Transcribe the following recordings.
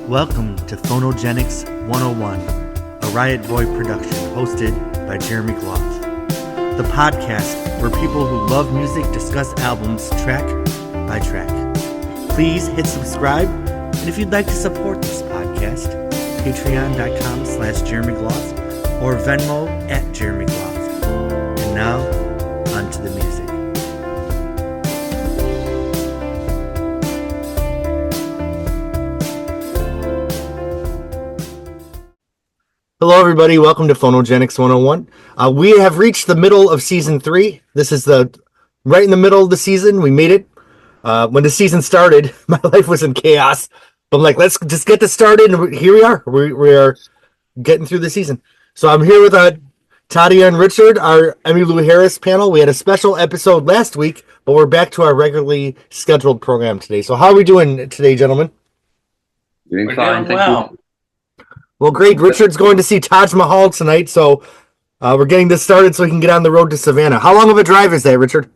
Welcome to Phonogenics 101, a Riotboy production hosted by Jeremy Gloff. The podcast where people who love music discuss albums track by track. Please hit subscribe, and if you'd like to support this podcast, patreon.com/Jeremy Gloff or Venmo @Jeremy Gloff. And now, on to the music. Hello, everybody. Welcome to Phonogenics 101. We have reached the middle of season 3. This is right in the middle of the season. We made it. When the season started, my life was in chaos. But I'm like, let's just get this started. And here we are. We are getting through the season. So I'm here with Tadia and Richard, our Emmylou Harris panel. We had a special episode last week, but we're back to our regularly scheduled program today. So how are we doing today, gentlemen? Doing fine, thank you. Well, great. Richard's going to see Taj Mahal tonight, so we're getting this started so he can get on the road to Savannah. How long of a drive is that, Richard?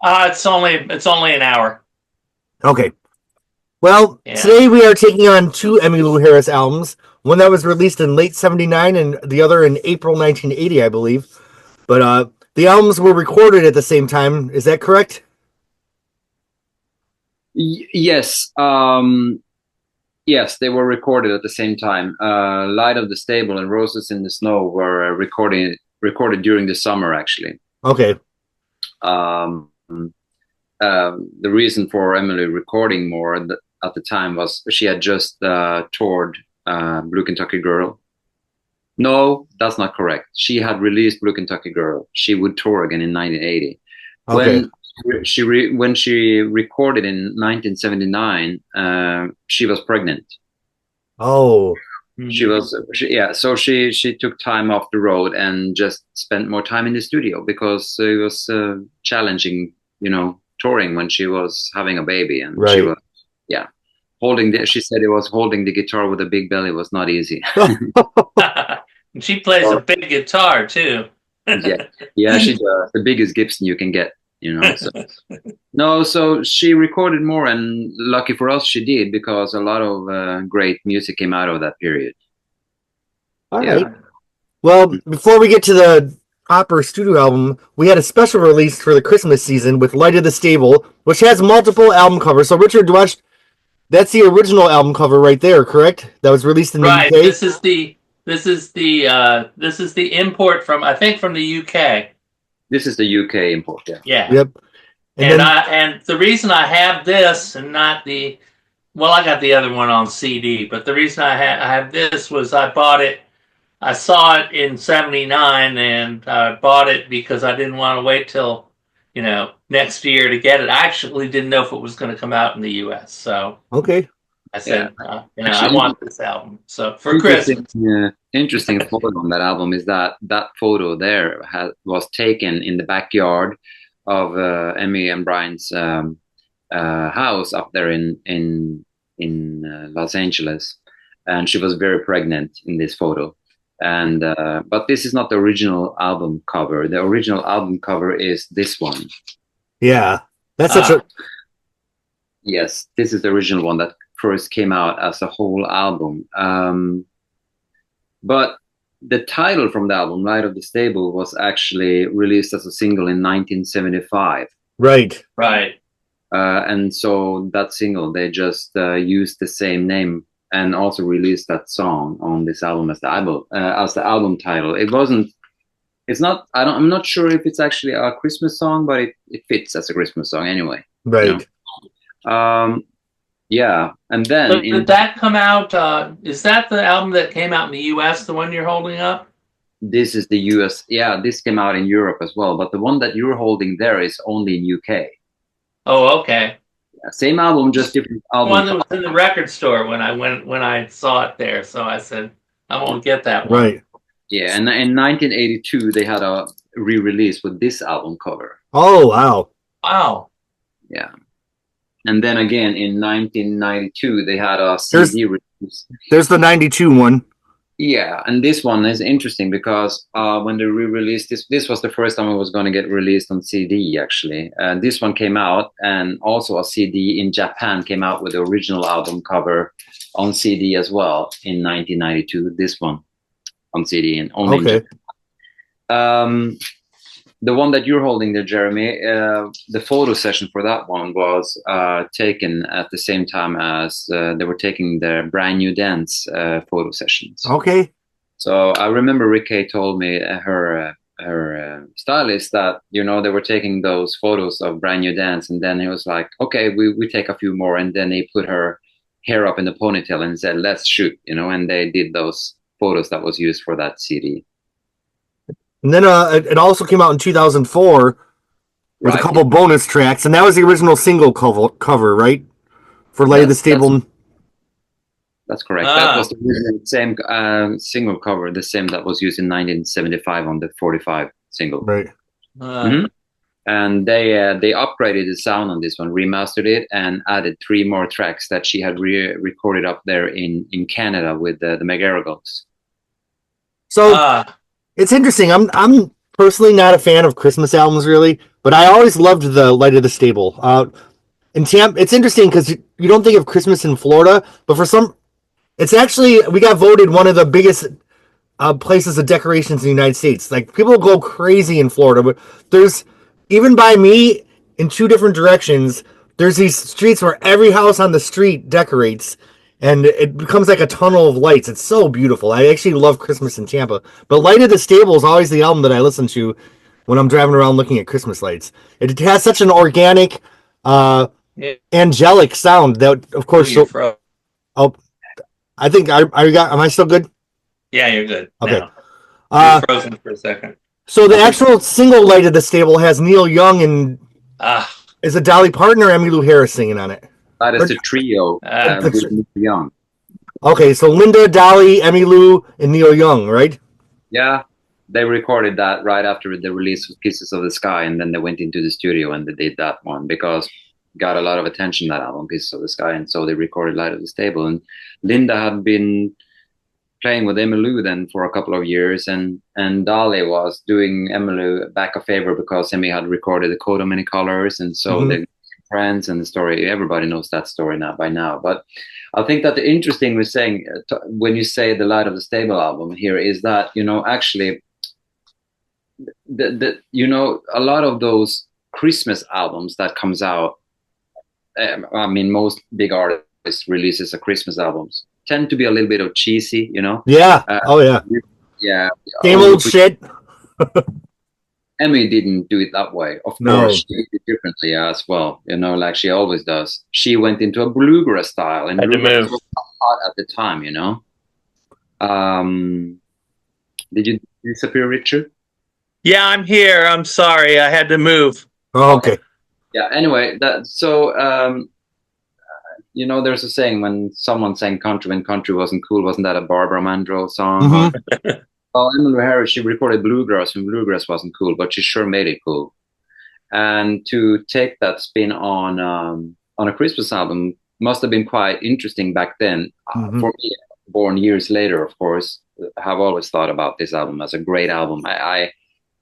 It's only an hour. Okay. Well, Today we are taking on two Emmylou Harris albums. One that was released in late '79 and the other in April 1980, I believe. But the albums were recorded at the same time. Is that correct? Yes. Yes, they were recorded at the same time. Light of the Stable and Roses in the Snow were recorded during the summer, actually. Okay. The reason for Emmylou recording more at the time was she had just toured Blue Kentucky Girl. No, that's not correct. She had released Blue Kentucky Girl. She would tour again in 1980. Okay. When she recorded in 1979, she was pregnant. Oh. So she took time off the road and just spent more time in the studio because it was challenging, touring when she was having a baby, and right. She was, she said it was holding the guitar with a big belly was not easy. She plays a big guitar too. yeah, she does. The biggest Gibson you can get. So she recorded more, and lucky for us she did, because a lot of great music came out of that period. All right. Well, before we get to the proper studio album, we had a special release for the Christmas season with Light of the Stable, which has multiple album covers. So Richard, that's the original album cover right there, correct? That was released in the UK. This is the import from the UK. This is the UK import, yeah. Yep. And the reason I have this and not I got the other one on CD, but the reason I have this was I bought it. I saw it in '79, and I bought it because I didn't want to wait till next year to get it. I actually didn't know if it was going to come out in the US, so okay. I said, I want this album. So for Christmas. Interesting photo on that album is that photo there was taken in the backyard of Emmy and Brian's house up there in Los Angeles, and she was very pregnant in this photo. And but this is not the original album cover. The original album cover is this one. Yeah, that's such a. Yes, this is the original one that first came out as a whole album. But the title from the album, Light of the Stable, was actually released as a single in 1975. Right. And so that single, they just used the same name and also released that song on this album as the album title. I'm not sure if it's actually a Christmas song, but it fits as a Christmas song anyway. Right. And then did that come out? Is that the album that came out in the US? The one you're holding up? This is the US. Yeah, this came out in Europe as well, but the one that you're holding there is only in UK. Oh, okay. Yeah, same album, just different album. One that was in the record store when I saw it there, so I said I won't get that one. Right. Yeah, and in 1982 they had a re-release with this album cover. Oh wow. Wow. Yeah. And then again in 1992 they had a CD release. There's the 92 one. Yeah, and this one is interesting because when they re-released this was the first time it was going to get released on CD. Actually, this one came out, and also a CD in Japan came out with the original album cover on CD as well in 1992. This one on CD and only in Japan. The one that you're holding there, Jeremy, the photo session for that one was taken at the same time as they were taking their brand new dance photo sessions. Okay. So I remember Ricky told me her stylist that they were taking those photos of brand new dance, and then he was like, okay, we take a few more, and then they put her hair up in the ponytail and said, let's shoot, and they did those photos that was used for that CD. And then it also came out in 2004 with a couple bonus tracks, and that was the original single cover, right? For Light of the Stable. That's correct. That was the same single cover, the same that was used in 1975 on the 45 single. Right. And they upgraded the sound on this one, remastered it, and added 3 more tracks that she had recorded up there in Canada with the McGarrigles. So it's interesting. I'm personally not a fan of Christmas albums, really, but I always loved the Light of the Stable. In Tampa, it's interesting because you don't think of Christmas in Florida, but it's actually, we got voted one of the biggest places of decorations in the United States. Like, people go crazy in Florida, but there's, even by me, in 2 different directions, there's these streets where every house on the street decorates, and it becomes like a tunnel of lights. It's so beautiful. I actually love Christmas in Tampa. But Light of the Stable is always the album that I listen to when I'm driving around looking at Christmas lights. It has such an organic, angelic sound that, of course... I think am I still good? Yeah, you're good. Okay. You're frozen for a second. So the actual single Light of the Stable has Neil Young and is it Dolly Parton or Emmylou Harris singing on it? That is a trio with Neil Young. Okay, so Linda, Dolly, Emmylou, and Neil Young, right? Yeah, they recorded that right after the release of Pieces of the Sky, and then they went into the studio and they did that one because got a lot of attention, that album, Pieces of the Sky, and so they recorded Light of the Stable. And Linda had been playing with Emmylou then for a couple of years, and Dolly was doing Emmylou back a favor because Emmy had recorded The Coat of Many Colors, and so they friends, and the story, everybody knows that story by now. But I think that the interesting was saying, when you say the Light of the Stable album here, is that, actually, a lot of those Christmas albums that comes out, I mean, most big artists releases a Christmas albums tend to be a little bit of cheesy, Yeah. Yeah. Same old shit. Emmy didn't do it that way. Of course, she did it differently as well. Like she always does. She went into a bluegrass style, and bluegrass was hot at the time. Did you disappear, Richard? Yeah, I'm here. I'm sorry, I had to move. Oh, okay. Yeah. Anyway, there's a saying, when someone sang country when country wasn't cool, wasn't that a Barbara Mandrell song? Well, Emmylou Harris, she recorded bluegrass when bluegrass wasn't cool, but she sure made it cool. And to take that spin on a Christmas album must have been quite interesting back then. For me, born years later, of course, I have always thought about this album as a great album. I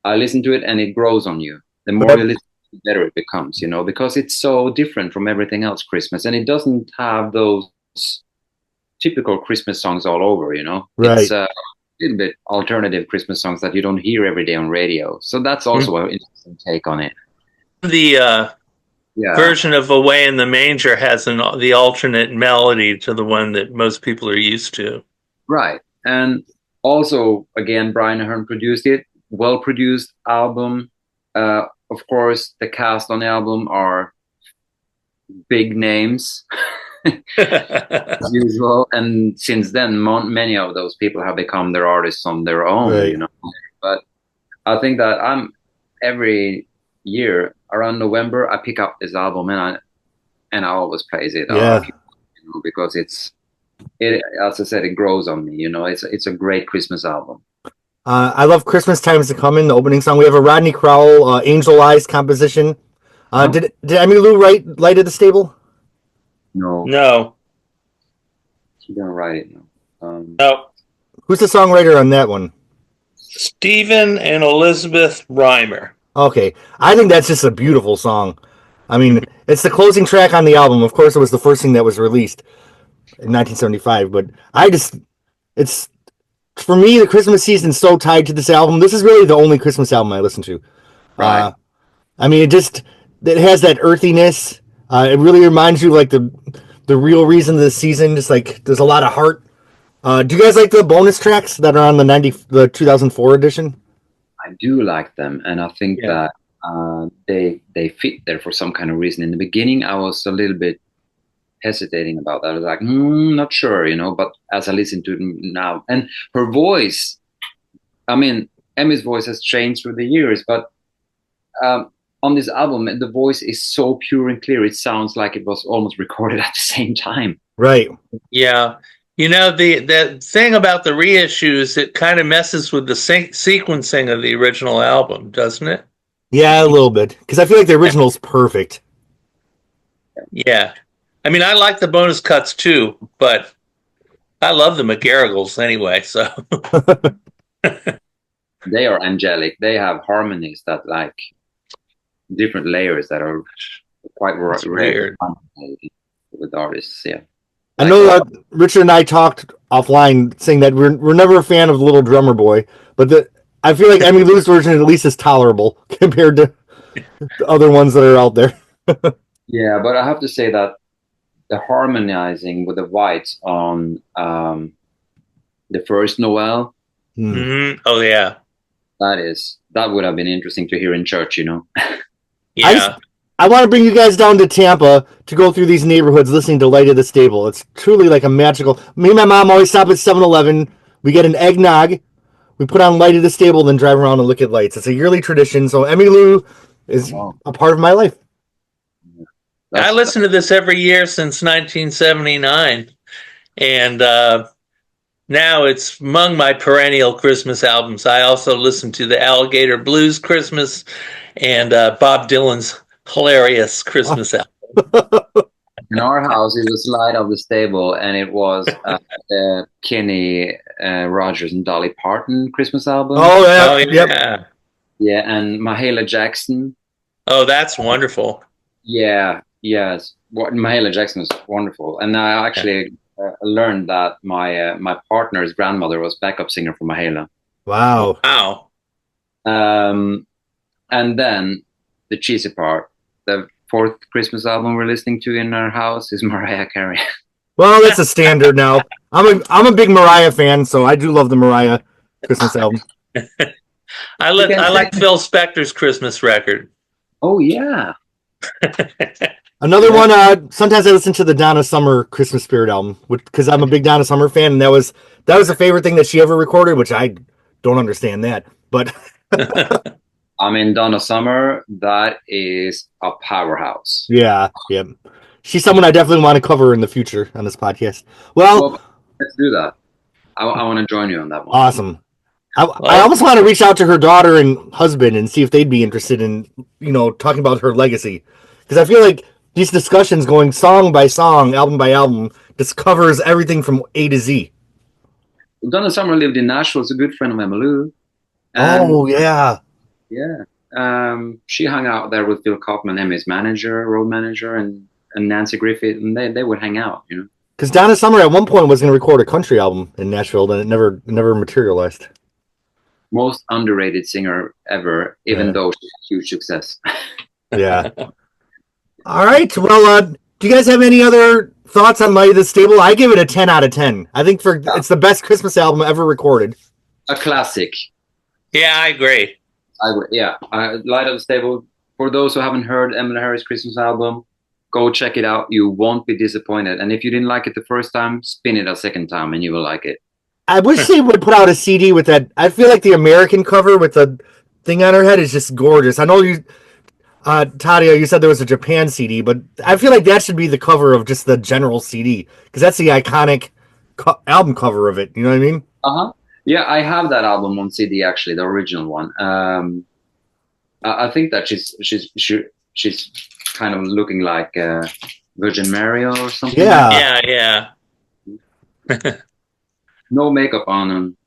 listen to it and it grows on you. The more you listen, the better it becomes, because it's so different from everything else Christmas, and it doesn't have those typical Christmas songs all over, Right. It's a little bit alternative Christmas songs that you don't hear every day on radio. So that's also an interesting take on it. The version of Away in the Manger has the alternate melody to the one that most people are used to. Right. And also, again, Brian Aherne produced it. Well-produced album. Of course, the cast on the album are big names, as usual. And since then, many of those people have become their artists on their own, right. But I think that every year around November, I pick up this album and I always plays it. Yeah. Because it, as I said, it grows on me. It's a great Christmas album. I love Christmas Times to Come In, the opening song. We have a Rodney Crowell, Angel Eyes composition. Did Emmylou write Light of the Stable? No. No. She didn't write it, no. No. Who's the songwriter on that one? Stephen and Elizabeth Reimer. Okay, I think that's just a beautiful song. I mean, it's the closing track on the album. Of course, it was the first thing that was released in 1975. But it's for me, the Christmas season's so tied to this album. This is really the only Christmas album I listen to. Right. I mean, it has that earthiness. It really reminds you of, like, the real reason of the season. Just like there's a lot of heart. Do you guys like the bonus tracks that are on the 2004 edition? I do like them, and I think that they fit there for some kind of reason. In the beginning, I was a little bit hesitating about that. I was like, not sure, But as I listen to them now, and her voice, I mean, Emmy's voice has changed through the years, but on this album, the voice is so pure and clear. It sounds like it was almost recorded at the same time. Right. Yeah. The thing about the reissues, it kind of messes with the sequencing of the original album, doesn't it? Yeah, a little bit. Because I feel like the original's perfect. Yeah. I mean, I like the bonus cuts too, but I love the McGarrigles anyway, so. They are angelic. They have harmonies that, like, different layers that are quite rare with artists. Yeah. I know that Richard and I talked offline saying that we're never a fan of the Little Drummer Boy, but I feel like Emmylou's version at least is tolerable compared to the other ones that are out there. Yeah, but I have to say that the harmonizing with the whites on the first Noel. Mm-hmm. Oh yeah, that would have been interesting to hear in church, Yeah. I want to bring you guys down to Tampa to go through these neighborhoods listening to Light of the Stable. It's truly like a magical. Me and my mom always stop at 7-Eleven. We get an eggnog. We put on Light of the Stable, then drive around and look at lights. It's a yearly tradition. So Emmylou is a part of my life. I listen to this every year since 1979. And now it's among my perennial Christmas albums. I also listen to the Alligator Blues Christmas and Bob Dylan's hilarious Christmas album. In our house, it was Light of the Stable, and it was Kenny Rogers and Dolly Parton Christmas album. Oh yeah, Yep. Yeah, and Mahalia Jackson. Oh, that's wonderful. Yeah, yes. Mahalia Jackson was wonderful, and I actually learned that my partner's grandmother was backup singer for Mahalia. Wow. And then the cheesy part, the fourth Christmas album we're listening to in our house is Mariah Carey. Well, that's a standard now. I'm a big Mariah fan, so I do love the Mariah Christmas album. I like Phil Spector's Christmas record. Oh yeah. Another one. Sometimes I listen to the Donna Summer Christmas Spirit album because I'm a big Donna Summer fan, and that was a favorite thing that she ever recorded, which I don't understand that, but. I mean, Donna Summer, that is a powerhouse. Yeah. She's someone I definitely want to cover in the future on this podcast. Well, let's do that. I want to join you on that one. Awesome. I almost want to reach out to her daughter and husband and see if they'd be interested in, talking about her legacy. Because I feel like these discussions going song by song, album by album, just covers everything from A to Z. Donna Summer lived in Nashville. It's a good friend of Emmylou. Oh, yeah. Yeah. She hung out there with Phil Kaufman, Emmy's road manager, and Nancy Griffith, and they would hang out, Because Donna Summer at one point was going to record a country album in Nashville, and it never materialized. Most underrated singer ever, even though she's a huge success. Yeah. All right. Well, do you guys have any other thoughts on Light of the Stable? I give it a 10 out of 10. I think it's the best Christmas album ever recorded. A classic. Yeah, I agree. Yeah. Light of the Stable. For those who haven't heard Emmylou Harris' Christmas album, go check it out. You won't be disappointed. And if you didn't like it the first time, spin it a second time and you will like it. I wish they would put out a CD with that. I feel like the American cover with the thing on her head is just gorgeous. I know you, Tadia, you said there was a Japan CD, but I feel like that should be the cover of just the general CD because that's the iconic album cover of it. You know what I mean? Uh-huh. Yeah, I have that album on CD, actually, the original one. I think that she's kind of looking like Virgin Mary or something. Yeah. Yeah. No makeup on him.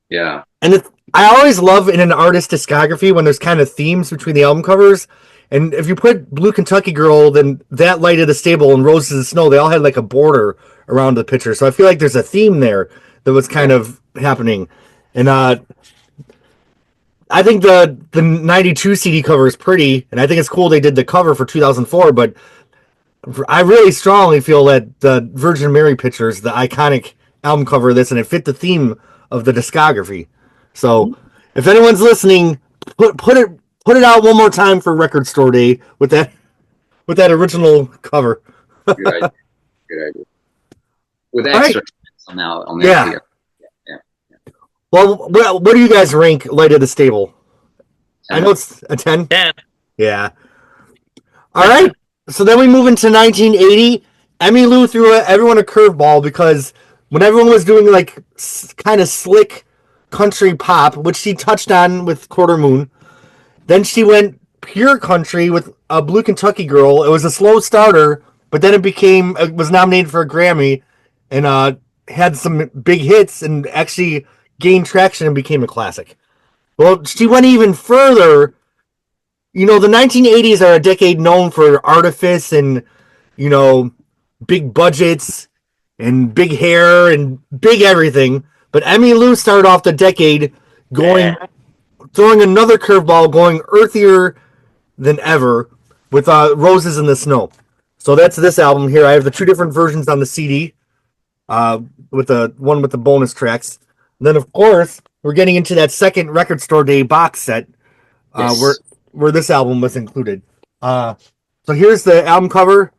Yeah. And I always love in an artist discography when there's kind of themes between the album covers. And if you put Blue Kentucky Girl, then That Light of the Stable and Roses of Snow, they all had like a border around the picture. So I feel like there's a theme there that was kind of happening. And I think the 92 CD cover is pretty, and I think it's cool they did the cover for 2004, but I really strongly feel that the Virgin Mary picture is the iconic album cover of this, and it fit the theme of the discography. So, if anyone's listening, put it out one more time for Record Store Day with that original cover. Good idea. Good idea. With All extra right. on that Yeah. here. Well, what do you guys rank Light of the Stable? I know it's a 10. 10. Yeah. All right. So then we move into 1980. Emmylou threw everyone a curveball because when everyone was doing like kind of slick country pop, which she touched on with Quarter Moon, then she went pure country with a Blue Kentucky Girl. It was a slow starter, but then it was nominated for a Grammy and had some big hits and actually gained traction and became a classic. Well, she went even further. You know, the 1980s are a decade known for artifice and, you know, big budgets and big hair and big everything. But Emmylou started off the decade throwing another curveball, going earthier than ever with Roses in the Snow. So that's this album here. I have the two different versions on the CD, with the one with the bonus tracks. And then, of course, we're getting into that second Record Store Day box set, Yes. where this album was included. So here's the album cover.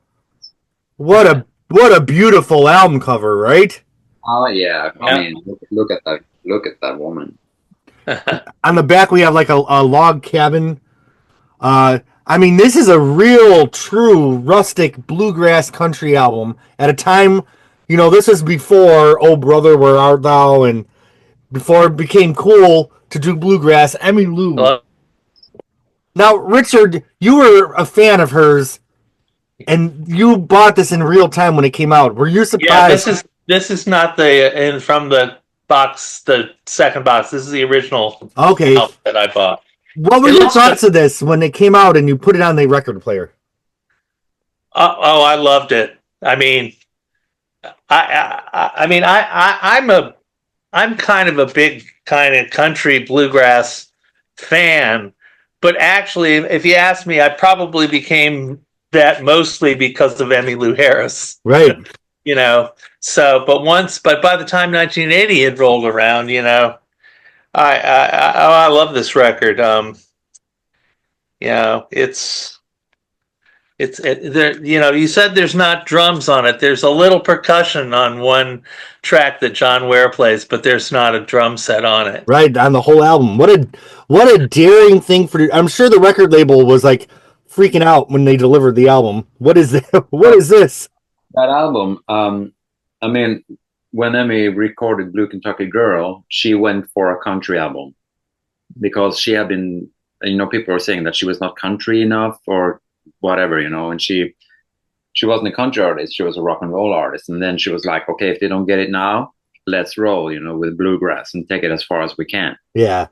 What a beautiful album cover, right? Oh yeah. I mean, look at that. Look at that woman. On the back, we have like a log cabin. I mean, this is a real, true, rustic bluegrass country album at a time, you know, this is before Oh Brother, Where Art Thou, and before it became cool to do bluegrass. Emmylou. Hello? Now, Richard, you were a fan of hers, and you bought this in real time when it came out. Were you surprised? Yeah, this is not the from the box, the second box. This is the original Okay. that I bought. What were your thoughts of this when it came out and you put it on the record player? I loved it. I mean, I'm kind of a big kind of country bluegrass fan, but actually, if you ask me, I probably became that mostly because of Emmylou Harris. Right. You know, so but by the time 1980 had rolled around, you know, I love this record. You know, there. You know, you said there's not drums on it. There's a little percussion on one track that John Ware plays, but there's not a drum set on it. Right, on the whole album. What a daring thing for. I'm sure the record label was like freaking out when they delivered the album. What is this? What is this? That album. I mean, when Emmy recorded Blue Kentucky Girl, she went for a country album because she had been, you know, people were saying that she was not country enough or whatever, you know, and she wasn't a country artist, she was a rock and roll artist. And then she was like, okay, if they don't get it now, let's roll, you know, with bluegrass and take it as far as we can. Yeah.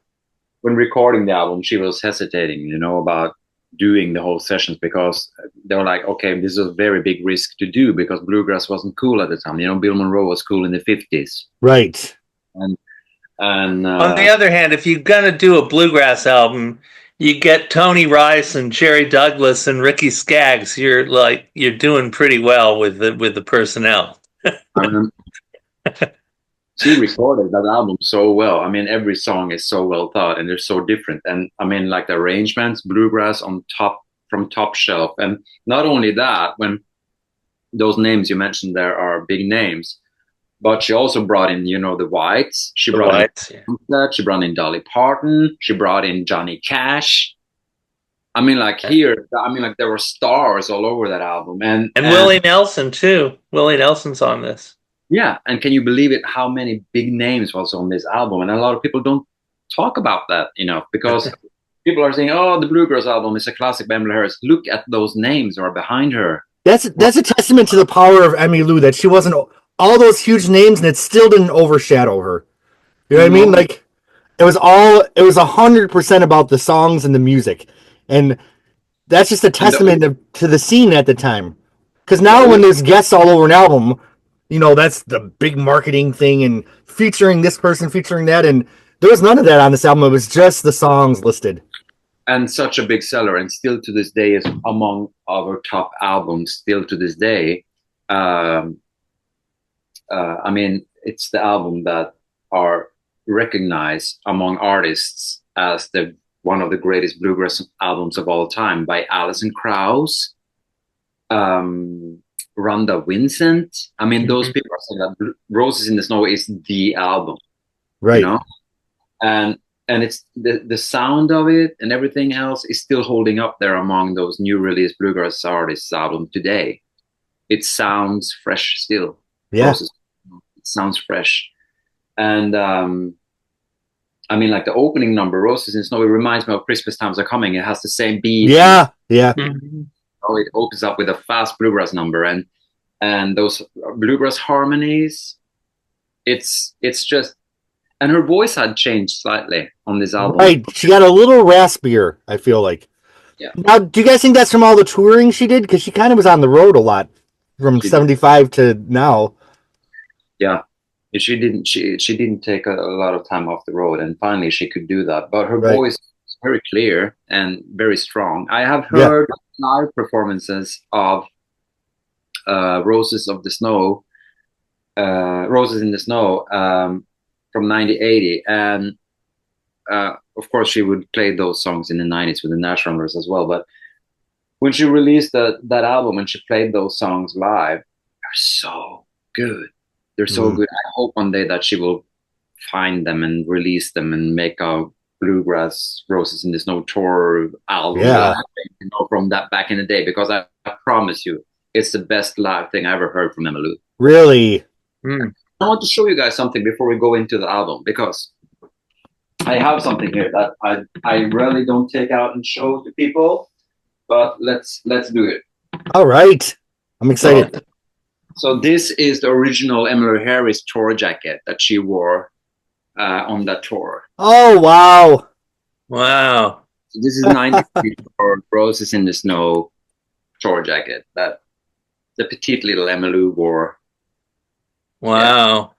When recording the album, she was hesitating, you know, about doing the whole sessions because they were like, okay, this is a very big risk to do because bluegrass wasn't cool at the time. You know, Bill Monroe was cool in the 50s. Right. And on the other hand, if you're gonna do a bluegrass album, you get Tony Rice and Jerry Douglas and Ricky Skaggs. You're doing pretty well with the personnel. She recorded that album so well. I mean, every song is so well thought and they're so different. And I mean, like the arrangements, bluegrass on top, from top shelf. And not only that, when those names you mentioned there are big names, but she also brought in, you know, the Whites. She brought in Dolly Parton. She brought in Johnny Cash. I mean, like here, I mean, like there were stars all over that album. And Willie Nelson too. Willie Nelson's on this. Yeah, and can you believe it? How many big names was on this album? And a lot of people don't talk about that enough because people are saying, "Oh, the bluegrass album is a classic by Emmylou Harris." Look at those names who are behind her. That's a testament to the power of Emmylou that she wasn't all those huge names, and it still didn't overshadow her. You know what I mean? Like, it was 100% about the songs and the music. And that's just a testament to the scene at the time. Because now when there's guests all over an album, that's the big marketing thing and featuring this person, featuring that. And there was none of that on this album. It was just the songs listed. And such a big seller, and still to this day is among our top albums. Still to this day, I mean, it's the album that are recognized among artists as one of the greatest bluegrass albums of all time by Alison Krauss, Rhonda Vincent. I mean, those people are saying that "Roses in the Snow" is the album, right? And it's the sound of it and everything else is still holding up there among those new release bluegrass artists' album today. It sounds fresh still. Yeah, it sounds fresh. And I mean, like the opening number, "Roses in the Snow," it reminds me of "Christmas Times Are Coming." It has the same beat. Yeah. Oh, it opens up with a fast bluegrass number, and those bluegrass harmonies. It's just. And her voice had changed slightly on this album. Right. She got a little raspier, I feel like. Yeah. Now, do you guys think that's from all the touring she did? Because she kind of was on the road a lot from 75 to now. Yeah. She didn't take a lot of time off the road, and finally she could do that. But her voice is very clear and very strong. I have heard live performances of Roses in the Snow, from 1980, and of course she would play those songs in the 90s with the Nash Runners as well. But when she released that album and she played those songs live, they're so good. They're so good. I hope one day that she will find them and release them and make a bluegrass Roses in the Snow tour album. Yeah. From that back in the day, because I promise you, it's the best live thing I ever heard from Emmylou. Really? I want to show you guys something before we go into the album, because I have something here that I really don't take out and show to people, but let's do it. All right. I'm excited. So this is the original Emmylou Harris tour jacket that she wore on that tour. Oh, wow. Wow. So this is 1954 Roses in the Snow tour jacket that the petite little Emmylou wore. Wow.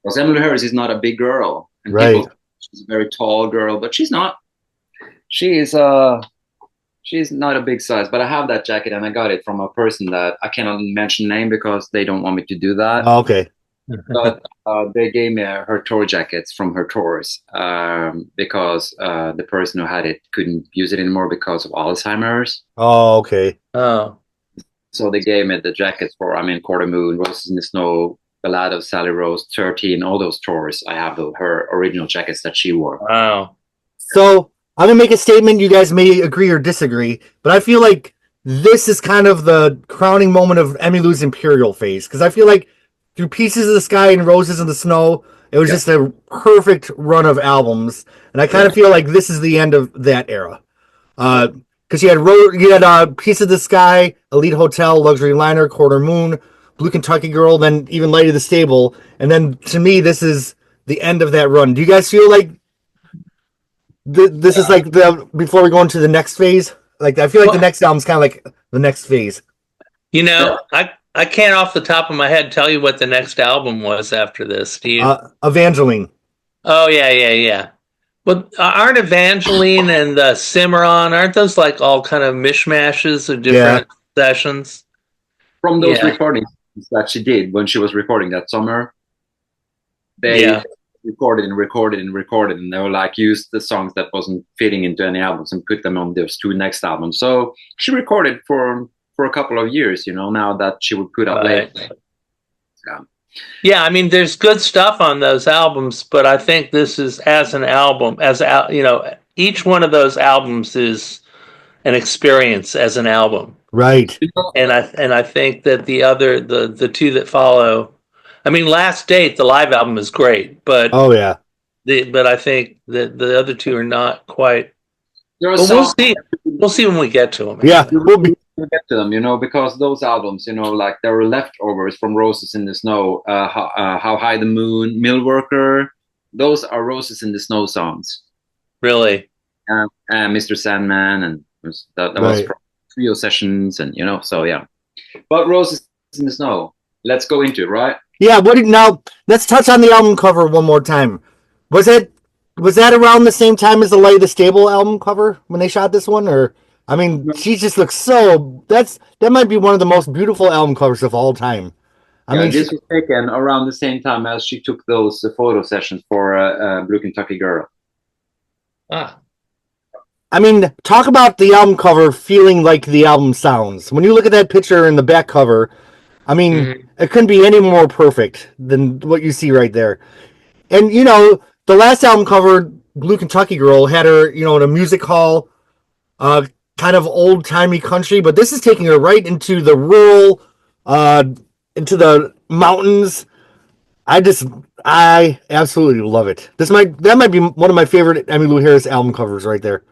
Because Emmylou Harris is not a big girl. And right. She's a very tall girl, but she's not. She's not a big size. But I have that jacket, and I got it from a person that I cannot mention name because they don't want me to do that. Oh, okay. But they gave me her tour jackets from her tours because the person who had it couldn't use it anymore because of Alzheimer's. Oh, okay. Oh. So they gave me the jackets for, Quarter Moon, Roses in the Snow, Ballad of Sally Rose, 13, all those tours. I have her original jackets that she wore. Wow. So I'm going to make a statement. You guys may agree or disagree, but I feel like this is kind of the crowning moment of Emmylou's Imperial phase, because I feel like through Pieces of the Sky and Roses in the Snow, it was just a perfect run of albums, and I kind of feel like this is the end of that era. Because you had Piece of the Sky, Elite Hotel, Luxury Liner, Quarter Moon, Blue Kentucky Girl, then even Light of the Stable, and then to me, this is the end of that run. Do you guys feel like this is like before we go into the next phase? Like, I feel like the next album's kind of like the next phase. I can't off the top of my head tell you what the next album was after this. Do you? Evangeline. Oh, yeah. Well, aren't Evangeline and Cimarron, aren't those like all kind of mishmashes of different sessions? From those recordings that she did when she was recording that summer, they recorded, and they were like, used the songs that wasn't fitting into any albums and put them on those two next albums. So she recorded for a couple of years, now that she would put up later. Yeah, I mean, there's good stuff on those albums, but I think this is as an album, each one of those albums is an experience as an album. Right. And I think that the two that follow, I mean, Last Date, the live album is great, but but I think that the other two are not quite. We'll see when we get to them. Yeah, to get to them, because those albums, like there were leftovers from Roses in the Snow, How High the Moon, Mill Worker. Those are Roses in the Snow songs. Really? Mr. Sandman, and that was Right. from trio sessions, and so yeah. But Roses in the Snow, let's go into it, right? Yeah. Now? Let's touch on the album cover one more time. Was that around the same time as the Light of the Stable album cover when they shot this one? Or I mean, she just looks so. That might be one of the most beautiful album covers of all time. I Yeah, mean, this was taken around the same time as she took those photo sessions for Blue Kentucky Girl. Ah. I mean, talk about the album cover feeling like the album sounds. When you look at that picture in the back cover, I mean, it couldn't be any more perfect than what you see right there. And the last album cover, Blue Kentucky Girl, had her, in a music hall, kind of old timey country, but this is taking her right into the rural, into the mountains. I absolutely love it. That might be one of my favorite Emmylou Harris album covers right there.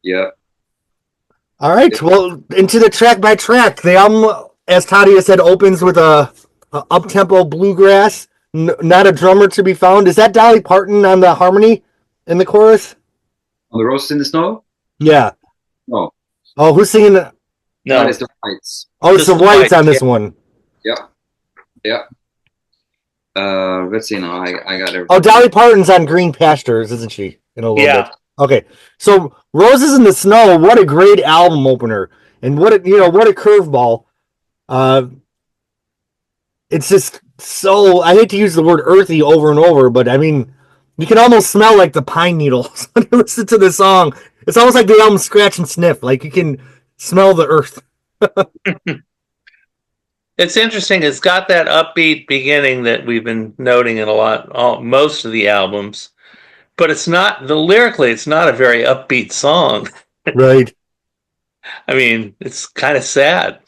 Yeah. All right, well, into the track by track. The album, as Tadia said, opens with a up-tempo bluegrass. Not a drummer to be found. Is that Dolly Parton on the harmony in the chorus? On the Roses in the Snow? Yeah. No. Oh, who's singing? That is the Whites. Oh, it's the Whites on this one. Yeah. Let's see now. I got everything. Oh, Dolly Parton's on Green Pastures, isn't she? In a little bit. Okay. So, Roses in the Snow, what a great album opener. And what a curveball. It's just so, I hate to use the word earthy over and over, but I mean, you can almost smell like the pine needles when you listen to the song. It's almost like the album Scratch and Sniff. Like you can smell the earth. It's interesting. It's got that upbeat beginning that we've been noting in most of the albums, but it's not lyrically. It's not a very upbeat song. Right. I mean, it's kind of sad.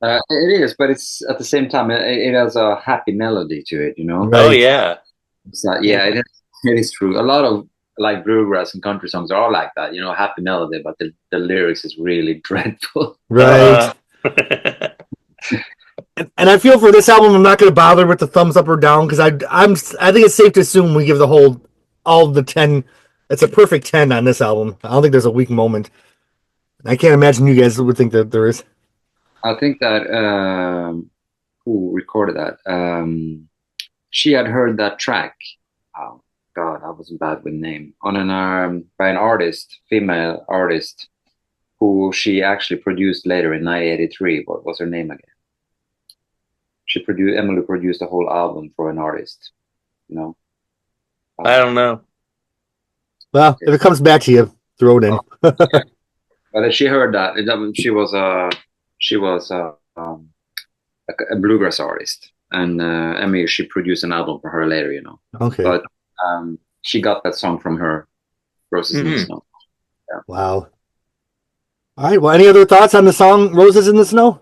It is, but it's at the same time it has a happy melody to it, Right. Oh yeah. It is true. A lot of like bluegrass and country songs are all like that, happy melody, but the lyrics is really dreadful. Right. And I feel for this album, I'm not going to bother with the thumbs up or down because I think it's safe to assume we give all of the 10. It's a perfect 10 on this album. I don't think there's a weak moment. I can't imagine you guys would think that there is. I think that who recorded that? She had heard that track. Oh God, I wasn't bad with name. On by an artist, female artist, who she actually produced later in 1983. What was her name again? Emmylou produced a whole album for an artist. I don't know. Well, if it comes back to you, throw it in. But she heard that she was a bluegrass artist, and Emmy, she produced an album for her later, Okay. But she got that song from her, Roses in the Snow. Yeah. Wow. All right. Well, any other thoughts on the song "Roses in the Snow"?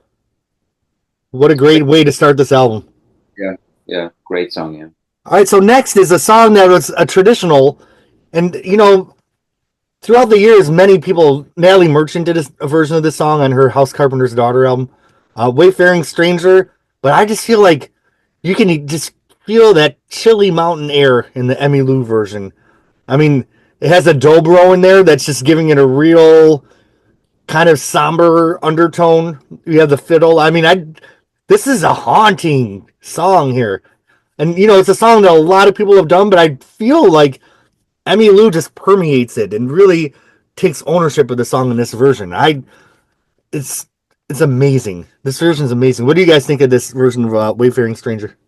What a great way to start this album. Yeah, great song. Yeah. All right. So next is a song that was a traditional, and throughout the years, many people, Natalie Merchant did a version of this song on her House Carpenter's Daughter album, Wayfaring Stranger. But I just feel like you can just feel that chilly mountain air in the Emmylou version. I mean, it has a dobro in there that's just giving it a real kind of somber undertone. You have the fiddle. I mean, this is a haunting song here. And, it's a song that a lot of people have done, but I feel like Emmylou just permeates it and really takes ownership of the song in this version. It's amazing. This version is amazing. What do you guys think of this version of Wayfaring Stranger?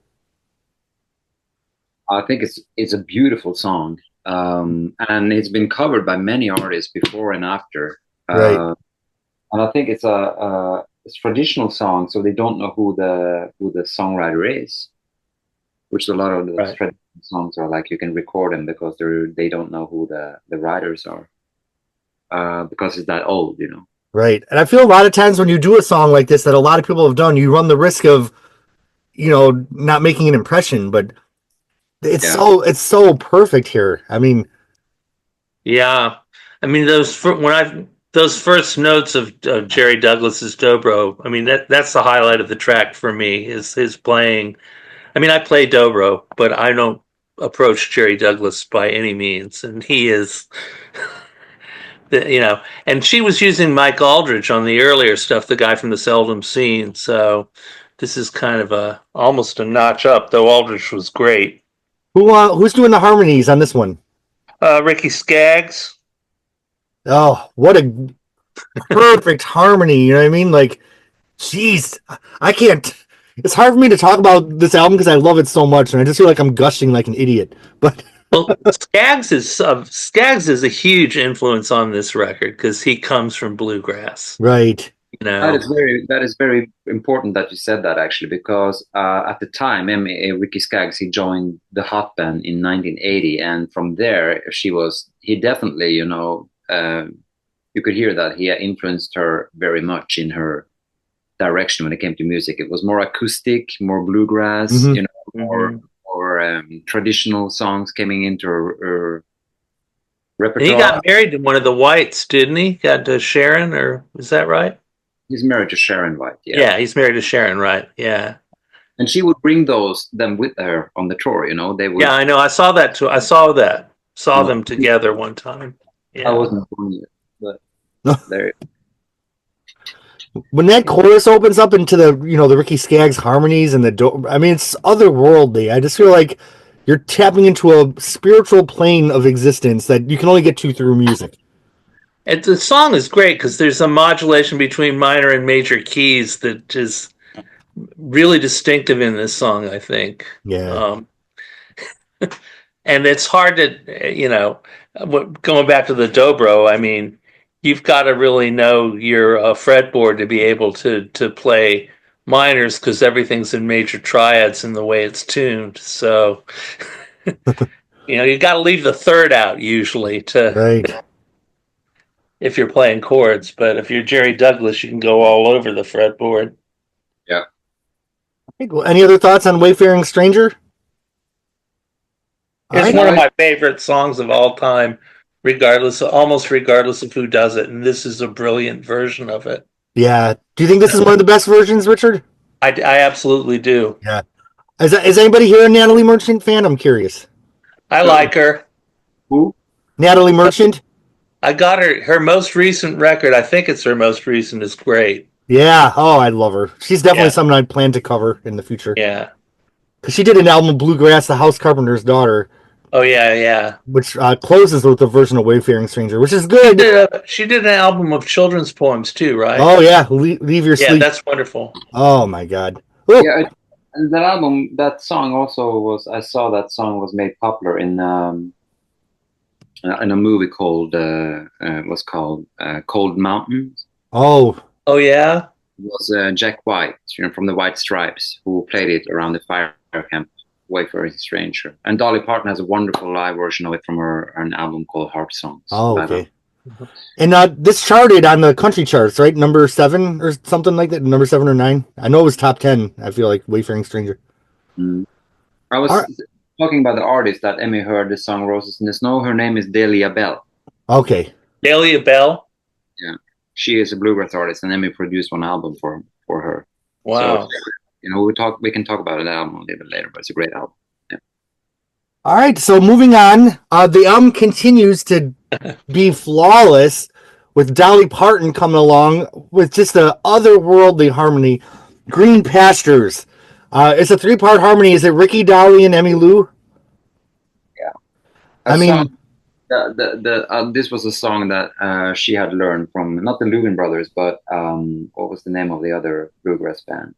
I think it's a beautiful song, and it's been covered by many artists before and after. Right. And I think it's a traditional song, so they don't know who the songwriter is, which a lot of the traditional songs are like. You can record them because they don't know who the writers are, because it's that old, Right. And I feel a lot of times when you do a song like this that a lot of people have done, you run the risk of, not making an impression, but it's so perfect here. I mean, yeah. I mean, those first notes of Jerry Douglas's dobro. I mean, that's the highlight of the track for me. Is his playing. I mean, I play dobro, but I don't approach Jerry Douglas by any means, and he is. And she was using Mike Aldridge on the earlier stuff, the guy from the Seldom Scene. So this is kind of almost a notch up, though Aldridge was great. Who's doing the harmonies on this one? Ricky Skaggs. Oh, what a perfect harmony! You know what I mean? Like, jeez, I can't. It's hard for me to talk about this album because I love it so much, and I just feel like I'm gushing like an idiot. But well, Skaggs is a huge influence on this record because he comes from bluegrass. Right. That is very important that you said that, actually, because at the time, Ricky Skaggs, he joined the Hot Band in 1980, and from there he definitely, you could hear that he influenced her very much in her direction when it came to music. It was more acoustic, more bluegrass, more traditional songs coming into her repertoire. And he got married to one of the Whites, didn't he? Got to Sharon, or is that right? He's married to Sharon White. Yeah, he's married to Sharon, right? Yeah. And she would bring them with her on the tour. They would. Yeah, I know. I saw that too. Saw them together one time. Yeah. I wasn't born yet, but there. When that chorus opens up into the Ricky Skaggs harmonies and it's otherworldly. I just feel like you're tapping into a spiritual plane of existence that you can only get to through music. And the song is great because there's a modulation between minor and major keys that is really distinctive in this song, I think. Yeah. And it's hard to, going back to the dobro, I mean, you've got to really know your fretboard to be able to play minors because everything's in major triads in the way it's tuned. So, you got to leave the third out usually right. If you're playing chords. But if you're Jerry Douglas, you can go all over the fretboard. Yeah. Any other thoughts on Wayfaring Stranger? It's one of my favorite songs of all time. Almost regardless of who does it, and this is a brilliant version of it. Yeah. Do you think this is one of the best versions, Richard? I absolutely do. Yeah. Is anybody here a Natalie Merchant fan? I'm curious. I like her. Who? Natalie Merchant. I got her most recent record. I think it's her most recent. Is great. Yeah. Oh, I love her. She's definitely someone I plan to cover in the future. Yeah. Because she did an album of Bluegrass, The House Carpenter's Daughter. Oh, yeah. Which closes with a version of Wayfaring Stranger, which is good. She did an album of children's poems, too, right? Oh, yeah. Leave Your Sleep. Yeah, that's wonderful. Oh, my God. Ooh. Yeah, and that album, that song also I saw that song was made popular in a movie called, Cold Mountains. Oh. Oh, yeah? It was Jack White, from the White Stripes, who played it around the fire camp. Wayfaring Stranger, and Dolly Parton has a wonderful live version of it from an album called Harp Songs. Oh, okay. And this charted on the country charts, right? Number 7 or something like that. Number 7 or 9. I know it was top 10. I feel like Wayfaring Stranger. I was talking about the artist that Emmy heard the song "Roses in the Snow." Her name is Delia Bell. Okay. Delia Bell. Yeah, she is a bluegrass artist, and Emmy produced one album for her. Wow. So, we can talk about an album a little bit later, but it's a great album. Yeah. All right, so moving on, the album continues to be flawless with Dolly Parton coming along with just an otherworldly harmony. Green Pastures. It's a 3-part harmony. Is it Ricky, Dolly, and Emmylou? Yeah. This was a song that she had learned from not the Louvin Brothers, but what was the name of the other bluegrass band?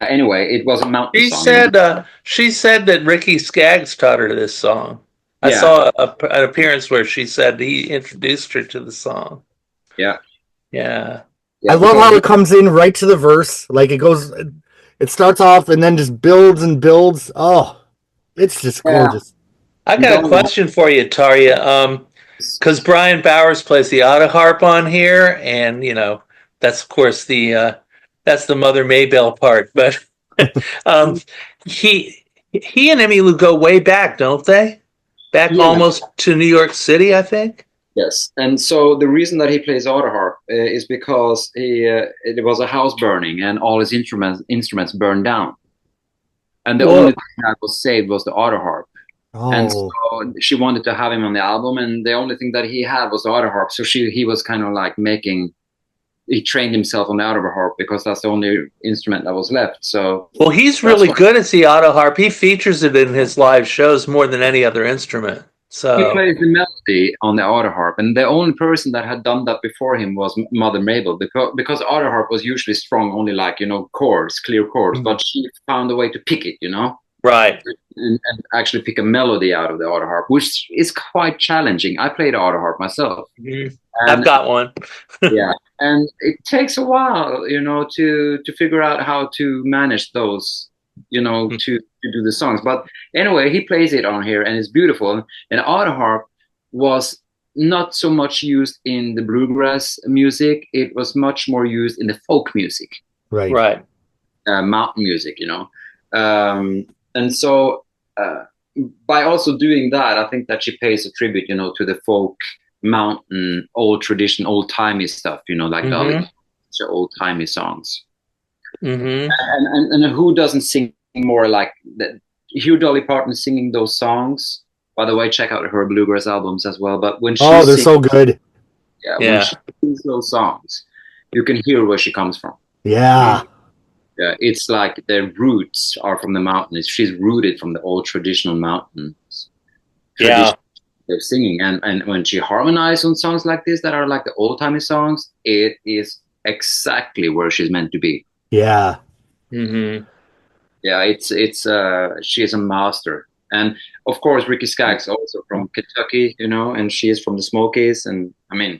Anyway, it was a mountain song. She said that Ricky Skaggs taught her this song. I saw an appearance where she said he introduced her to the song. Yeah. I love how it comes in right to the verse. Like it starts off and then just builds and builds. Oh, it's just gorgeous. I got a question for you, Tarja. Because Brian Bowers plays the auto harp on here, and that's of course that's the Mother Maybelle part. But he and Emmylou go way back, don't they? back almost to New York City, I think. Yes, and so the reason that he plays auto harp is because it was a house burning and all his instruments burned down, and the only thing that was saved was the auto harp. And so she wanted to have him on the album, and the only thing that he had was the auto harp. So he was kind of like he trained himself on the auto harp because that's the only instrument that was left. So he's really good at the auto harp. He features it in his live shows more than any other instrument. So he plays the melody on the auto harp, and the only person that had done that before him was Mother Mabel, because auto harp was usually strung only like chords, clear chords, but she found a way to pick it, right, and actually pick a melody out of the auto harp, which is quite challenging. I played auto harp myself. I've got one. Yeah, and it takes a while, to figure out how to manage those, to do the songs. But anyway, he plays it on here, and it's beautiful. And auto harp was not so much used in the bluegrass music; it was much more used in the folk music, right, mountain music, and so by also doing that, I think that she pays a tribute, to the folk, mountain, old tradition, old timey stuff, like the old timey songs. And who doesn't sing more like that? Hugh Dolly Parton singing those songs. By the way, check out her bluegrass albums as well. But when they're so good. When she sings those songs, you can hear where she comes from. Yeah. Yeah, it's like their roots are from the mountains. She's rooted from the old traditional mountains. They're singing, and when she harmonizes on songs like this that are like the old timey songs, it is exactly where she's meant to be. Yeah. Yeah, it's she is a master, and of course Ricky Skaggs also from Kentucky, and she is from the Smokies, and I mean,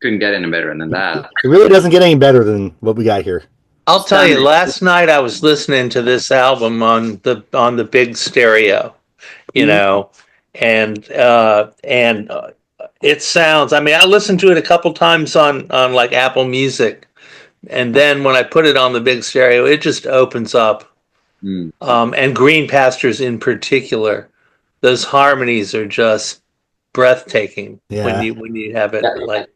couldn't get any better than that. It really doesn't get any better than what we got here. I'll tell you, last night I was listening to this album on the big stereo, and it sounds. I mean, I listened to it a couple times on like Apple Music, and then when I put it on the big stereo, it just opens up. And Green Pastures in particular, those harmonies are just breathtaking when you have it like.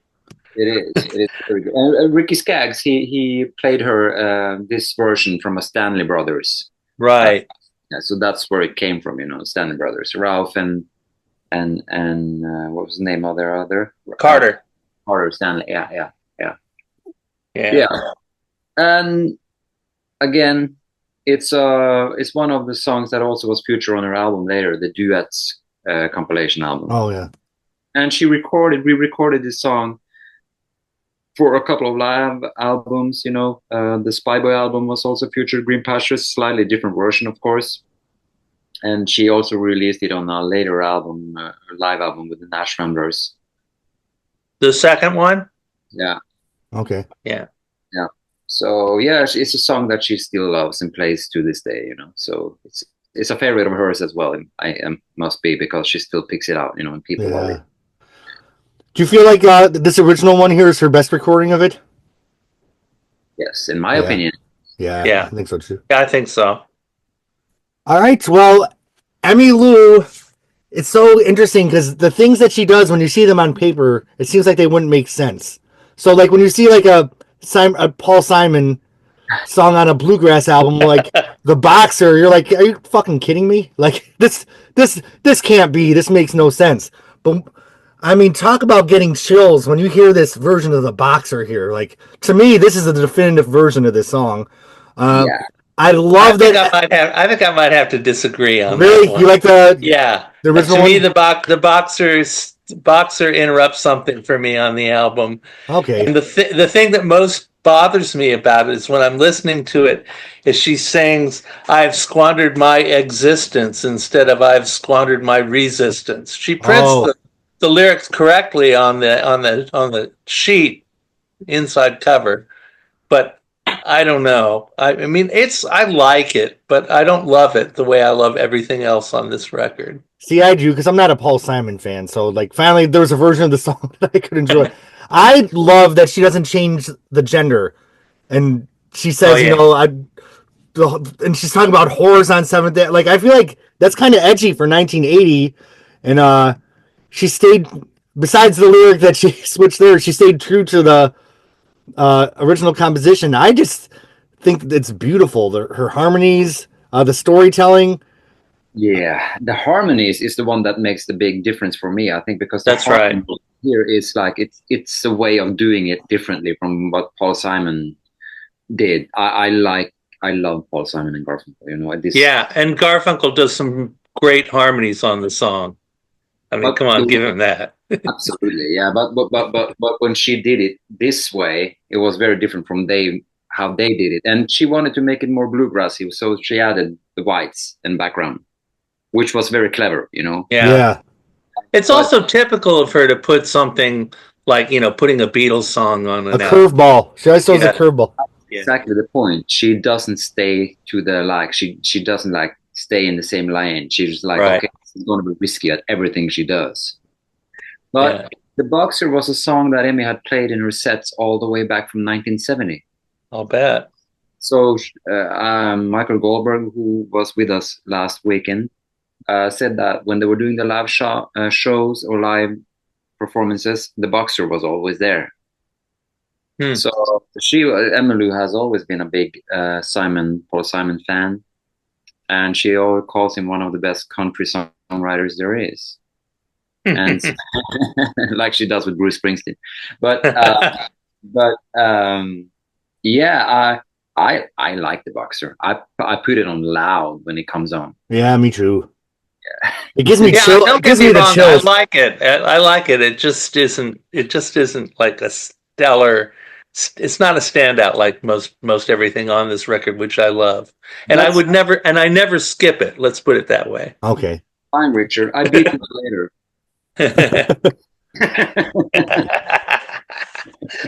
It is very good. And Ricky Skaggs, he played her this version from a Stanley Brothers. Right. So that's where it came from, Stanley Brothers. Ralph and what was the name of their other? Carter Stanley. Yeah. And again, it's one of the songs that also was featured on her album later, the Duets compilation album. Oh yeah. And we re-recorded this song for a couple of live albums, the Spyboy album was also featured Green Pastures, slightly different version, of course. And she also released it on a later album, a live album with the Nash Ramblers. The second one? Yeah. Okay. Yeah. Yeah. So yeah, it's a song that she still loves and plays to this day, So it's a favorite of hers as well. Must be because she still picks it out, and people love it. Do you feel like this original one here is her best recording of it? Yes, in my opinion. Yeah, I think so too. Yeah, I think so. All right, well, Emmylou, it's so interesting because the things that she does when you see them on paper, it seems like they wouldn't make sense. So, like when you see like a Paul Simon song on a bluegrass album, like The Boxer, you're like, are you fucking kidding me? Like this can't be. This makes no sense. But I mean, talk about getting chills when you hear this version of The Boxer here. Like, to me, this is the definitive version of this song. I love that. I think I might have to disagree on really? that one. You like the To original one? me, the Boxer interrupts something for me on the album. Okay. And the thing that most bothers me about it is when I'm listening to it, is she sings, "I've squandered my existence" instead of "I've squandered my resistance." She prints the lyrics correctly on the sheet inside cover, but I don't know. I mean, I like it, but I don't love it the way I love everything else on this record. See, I do, because I'm not a Paul Simon fan. So, like, finally, there was a version of the song that I could enjoy. I love that she doesn't change the gender, and she says, and she's talking about whores on Seventh Day. Like, I feel like that's kind of edgy for 1980. and she stayed. Besides the lyric that she switched there, she stayed true to the original composition. I just think that it's beautiful. Her harmonies, the storytelling. Yeah, the harmonies is the one that makes the big difference for me. I think because the That's right. harmony here is like it's a way of doing it differently from what Paul Simon did. I love Paul Simon and Garfunkel. You know this. Yeah, and Garfunkel does some great harmonies on the song. I mean, But come on, give him that. absolutely, yeah. But when she did it this way, it was very different from how they did it, and she wanted to make it more bluegrassy, so she added the whites and background, which was very clever, you know. Yeah. Yeah. It's also typical of her to put something like, putting a Beatles song on A an album. curveball. She always throws Yeah. a curveball. Yeah. Exactly the point. She doesn't stay to the she doesn't like stay in the same lane. She's like, Right. okay, she's going to be risky at everything she does. But Yeah. The Boxer was a song that Emmy had played in her sets all the way back from 1970. I'll bet. So Michael Goldberg, who was with us last weekend, said that when they were doing the live shows or live performances, the Boxer was always there. So Emmylou has always been a big Paul Simon fan, and she always calls him one of the best country songwriters there is, and like she does with Bruce Springsteen. But yeah, I like the Boxer. I put it on loud when it comes on. Yeah, me too. It gives me chill. Don't It gives get me me the wrong. chills. I like it. I like it. It just isn't. It just isn't like a stellar. It's not a standout like most everything on this record, which I love. And I would never. And I never skip it. Let's put it that way. Okay. Fine, Richard. I beat you later.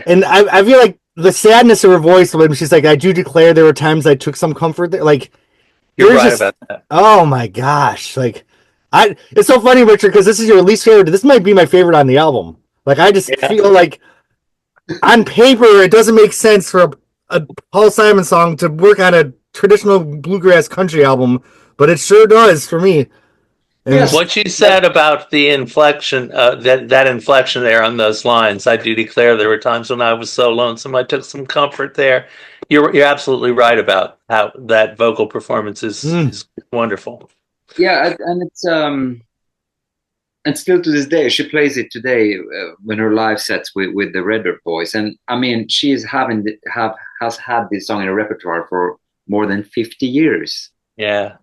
And I feel like the sadness of her voice when she's like, "I do declare there were times I took some comfort there." Like, You're right about that. Oh my gosh! Like, it's so funny, Richard, because this is your least favorite. This might be my favorite on the album. Like, I just feel like on paper it doesn't make sense for a Paul Simon song to work on a traditional bluegrass country album, but it sure does for me. Yes. What you said about the inflection, that inflection there on those lines, I do declare there were times when I was so lonesome, I took some comfort there. You're absolutely right about how that vocal performance is wonderful. Yeah, and it's and still to this day, she plays it today when her live sets with the Red Dirt Boys, and I mean, she's has had this song in her repertoire for more than 50 years. Yeah,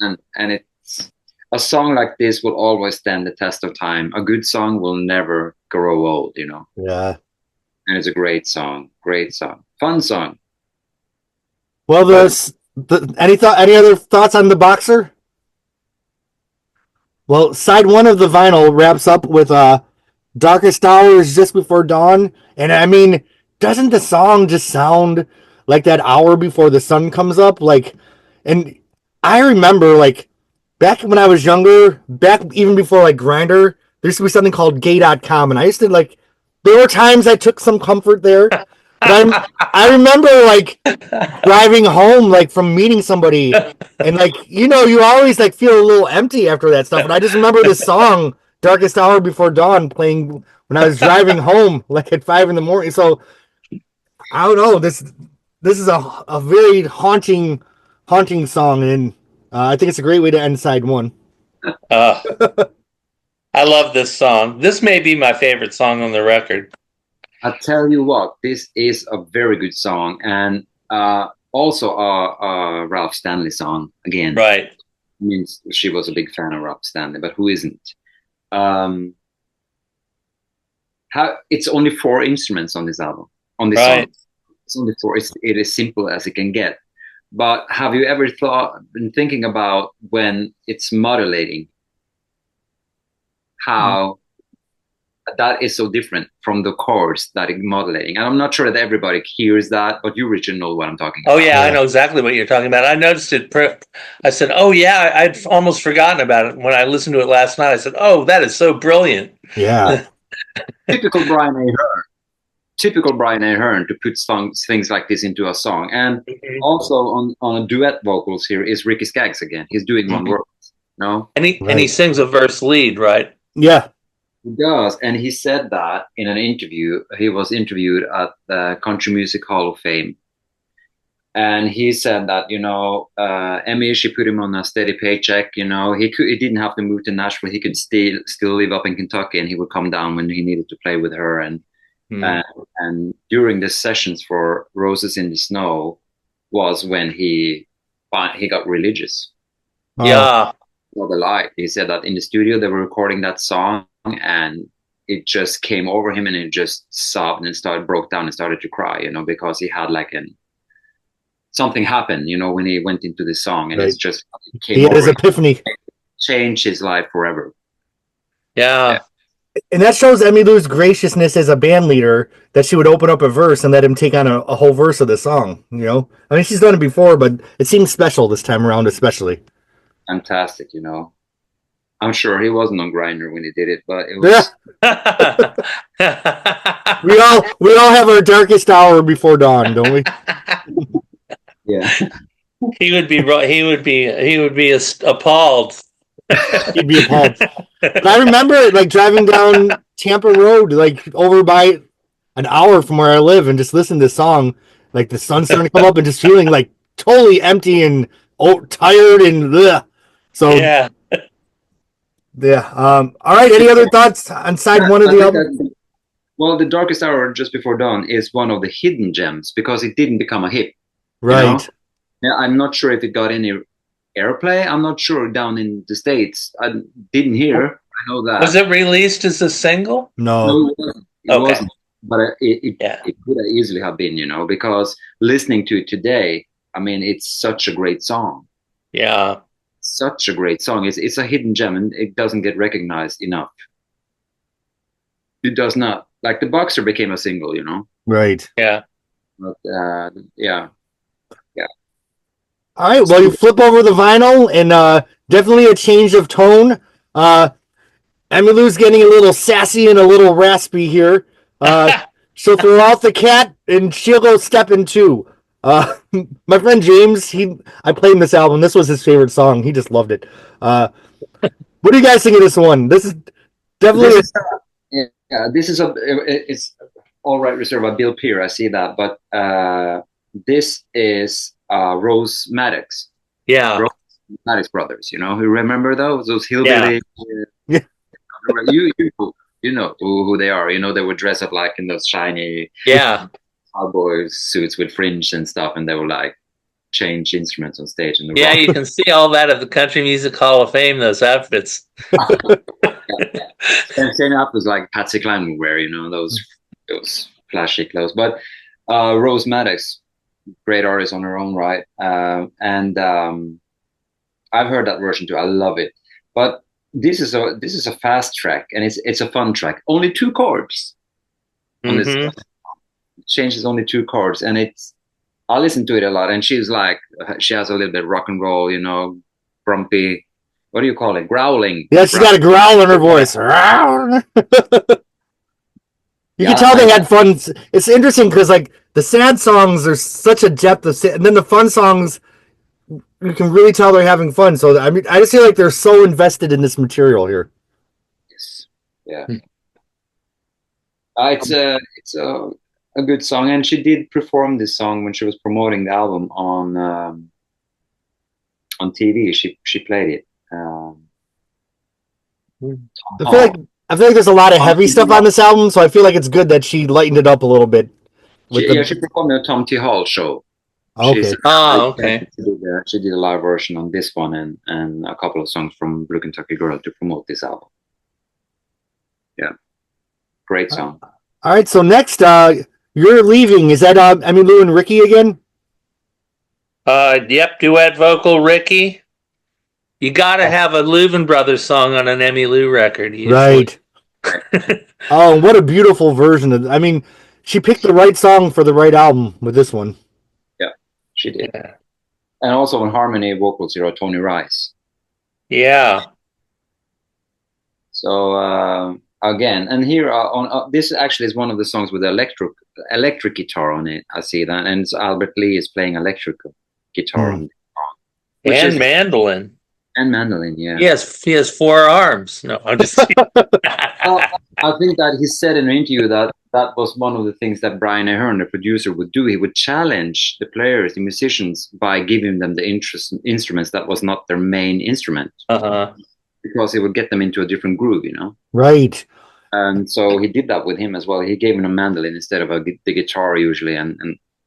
and it's. A song like this will always stand the test of time. A good song will never grow old, you know. Yeah. And it's a great song. Great song. Fun song. Well, any other thoughts on the Boxer? Well, side one of the vinyl wraps up with Darkest Hours Just Before Dawn. And I mean, doesn't the song just sound like that hour before the sun comes up? Like, and I remember like back when I was younger, back even before like Grindr, there used to be something called gay.com, and I used to like, there were times I took some comfort there. But I remember like driving home like from meeting somebody, and like, you always like feel a little empty after that stuff. And I just remember this song, Darkest Hour Before Dawn, playing when I was driving home like at 5 a.m. So I don't know, this is a very haunting song, and I think it's a great way to end side one. I love this song. This may be my favorite song on the record. I tell you what, this is a very good song, and also a Ralph Stanley song again. Right. I mean, she was a big fan of Ralph Stanley, but who isn't? It's only 4 instruments on this album. On this song, it's only 4. It is simple as it can get. But have you ever been thinking about when it's modulating, how that is so different from the chords that it's modulating? And I'm not sure that everybody hears that, but you, Richard, know what I'm talking about. Oh, yeah, I know exactly what you're talking about. I noticed it. I said, oh, yeah, I'd almost forgotten about it. When I listened to it last night, I said, oh, that is so brilliant. Yeah. Typical Brian Ahern to put things like this into a song. And also on a duet vocals here is Ricky Skaggs again. He's doing one work. No, And he Right. sings a verse lead, right? Yeah. he does, and he said that in an interview. He was interviewed at the Country Music Hall of Fame, and he said that Emmy, she put him on a steady paycheck. He didn't have to move to Nashville. He could still live up in Kentucky, and he would come down when he needed to play with her. And during the sessions for Roses in the Snow was when he got religious. Yeah. Not a lie. He said that in the studio they were recording that song, and it just came over him, and it just sobbed and broke down and started to cry, because he had something happened, when he went into the song, and Right. it came He had over his him, epiphany. changed his life forever. Yeah. And that shows Emmylou's graciousness as a band leader, that she would open up a verse and let him take on a whole verse of the song, I mean, she's done it before, but it seems special this time around, especially. Fantastic, I'm sure he wasn't on Grindr when he did it, but it was. Yeah. We all have our darkest hour before dawn, don't we? Yeah. He'd be appalled. But I remember driving down Tampa Road, over by an hour from where I live, and just listening to this song, the sun's starting to come up, and just feeling totally empty and tired and ugh. So yeah. All right. Any other thoughts on side one of the album? Well, The Darkest Hour, Just Before Dawn, is one of the hidden gems because it didn't become a hit. Right. Yeah, I'm not sure if it got any airplay. I'm not sure down in the States. I didn't hear. I know that. Was it released as a single? No. It wasn't. But it could easily have been, because listening to it today, I mean, it's such a great song. Yeah. Such a great song. It's a hidden gem, and it doesn't get recognized enough. It does not. Like The Boxer became a single, Right. Yeah. But yeah. All right. Well, you flip over the vinyl, and definitely a change of tone. Emmylou's getting a little sassy and a little raspy here. She'll throw out the cat, and she'll go stepping too. My friend James, I played him this album. This was his favorite song. He just loved it. What do you guys think of this one? This is definitely. It's All Right Reserve by Bill Peer. I see that, but this is Rose Maddox. Yeah. Rose Maddox brothers. You remember those hillbilly? Yeah. You know who they are. They would dress up in those shiny cowboy suits with fringe and stuff, and they would change instruments on stage. And you can see all that at the Country Music Hall of Fame. Those outfits. And same outfits like Patsy Cline would wear. Those flashy clothes. But Rose Maddox, great artist on her own right, and I've heard that version too. I love it, but. This is a fast track, and it's a fun track. Only 2 chords on this. It changes only 2 chords, and I listen to it a lot. And she has a little bit of rock and roll, grumpy. What do you call it? Growling. Yeah, she's got a growl in her voice. You can tell they had fun. It's interesting because the sad songs, there's such a depth of, and then the fun songs, you can really tell they're having fun. So I mean, I just feel like they're so invested in this material here. Yes. Yeah. It's a good song, and she did perform this song when she was promoting the album on TV. She played it. I feel like there's a lot of heavy stuff on this album, so I feel like it's good that she lightened it up a little bit. She performed the Tom T. Hall show. Okay. Okay. She did a live version on this one and a couple of songs from Blue Kentucky Girl to promote this album. Yeah. Great song. All right, so next, You're Leaving. Is that Emmylou and Ricky again? Yep, duet vocal Ricky. You gotta have a Louvin Brothers song on an Emmylou record. Right. Oh, what a beautiful version. I mean, she picked the right song for the right album with this one. She did. Yeah. And also on harmony vocals here are Tony Rice. Yeah. So again, and here on this actually is one of the songs with the electric guitar on it. I see that, and Albert Lee is playing electric guitar on it. And mandolin. And mandolin, yeah. He has 4 arms. No, I'm just kidding. Well, I think that he said in an interview that that was one of the things that Brian Ahern, the producer, would do. He would challenge the players, the musicians, by giving them the instruments that was not their main instrument, because it would get them into a different groove, you know. Right. And so he did that with him as well. He gave him a mandolin instead of the guitar usually, and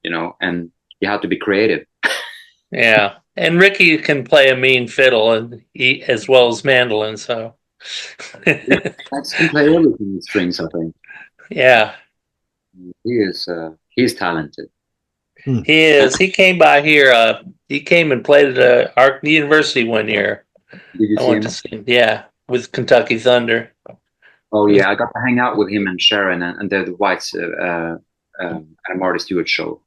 you know, and you had to be creative. Yeah, and Ricky can play a mean fiddle and as well as mandolin. So Max can play everything with strings. I think yeah, he's talented. he is. He came by here. He came and played at our university one year. Did you I see went him? to see him. Yeah, with Kentucky Thunder. Oh yeah, I got to hang out with him and Sharon and the Whites at a Marty Stewart show.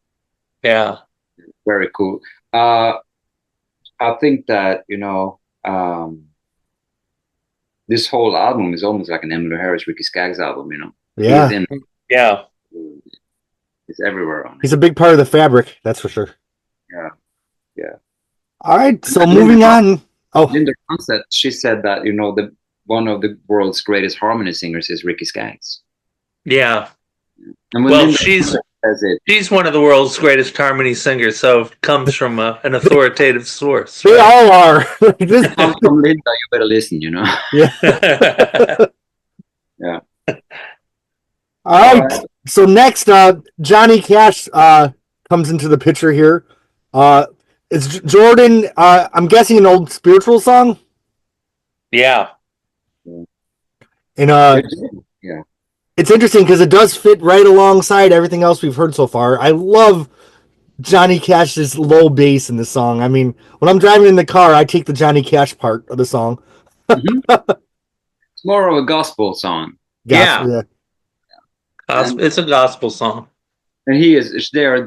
Yeah, Very cool. I think that, you know, this whole album is almost like an Emmylou Harris, Ricky Skaggs album. You know, Yeah. he's in. yeah. It's everywhere on it. He's a big part of the fabric, that's for sure. Yeah, yeah. All right, so moving on. Oh, Linda Ronstadt, she said that, you know, one of the world's greatest harmony singers is Ricky Skaggs. Yeah. And when Well, Linda she's says it, she's one of the world's greatest harmony singers, so it comes from an authoritative source. they all are. it comes from Linda, you better listen, you know. Yeah. Yeah. All right. So next, Johnny Cash comes into the picture here. It's Jordan. I'm guessing an old spiritual song. Yeah. And Yeah. it's interesting because it does fit right alongside everything else we've heard so far. I love Johnny Cash's low bass in the song. I mean, when I'm driving in the car, I take the Johnny Cash part of the song. It's more of a gospel song. Yeah. It's a gospel song. And he is there.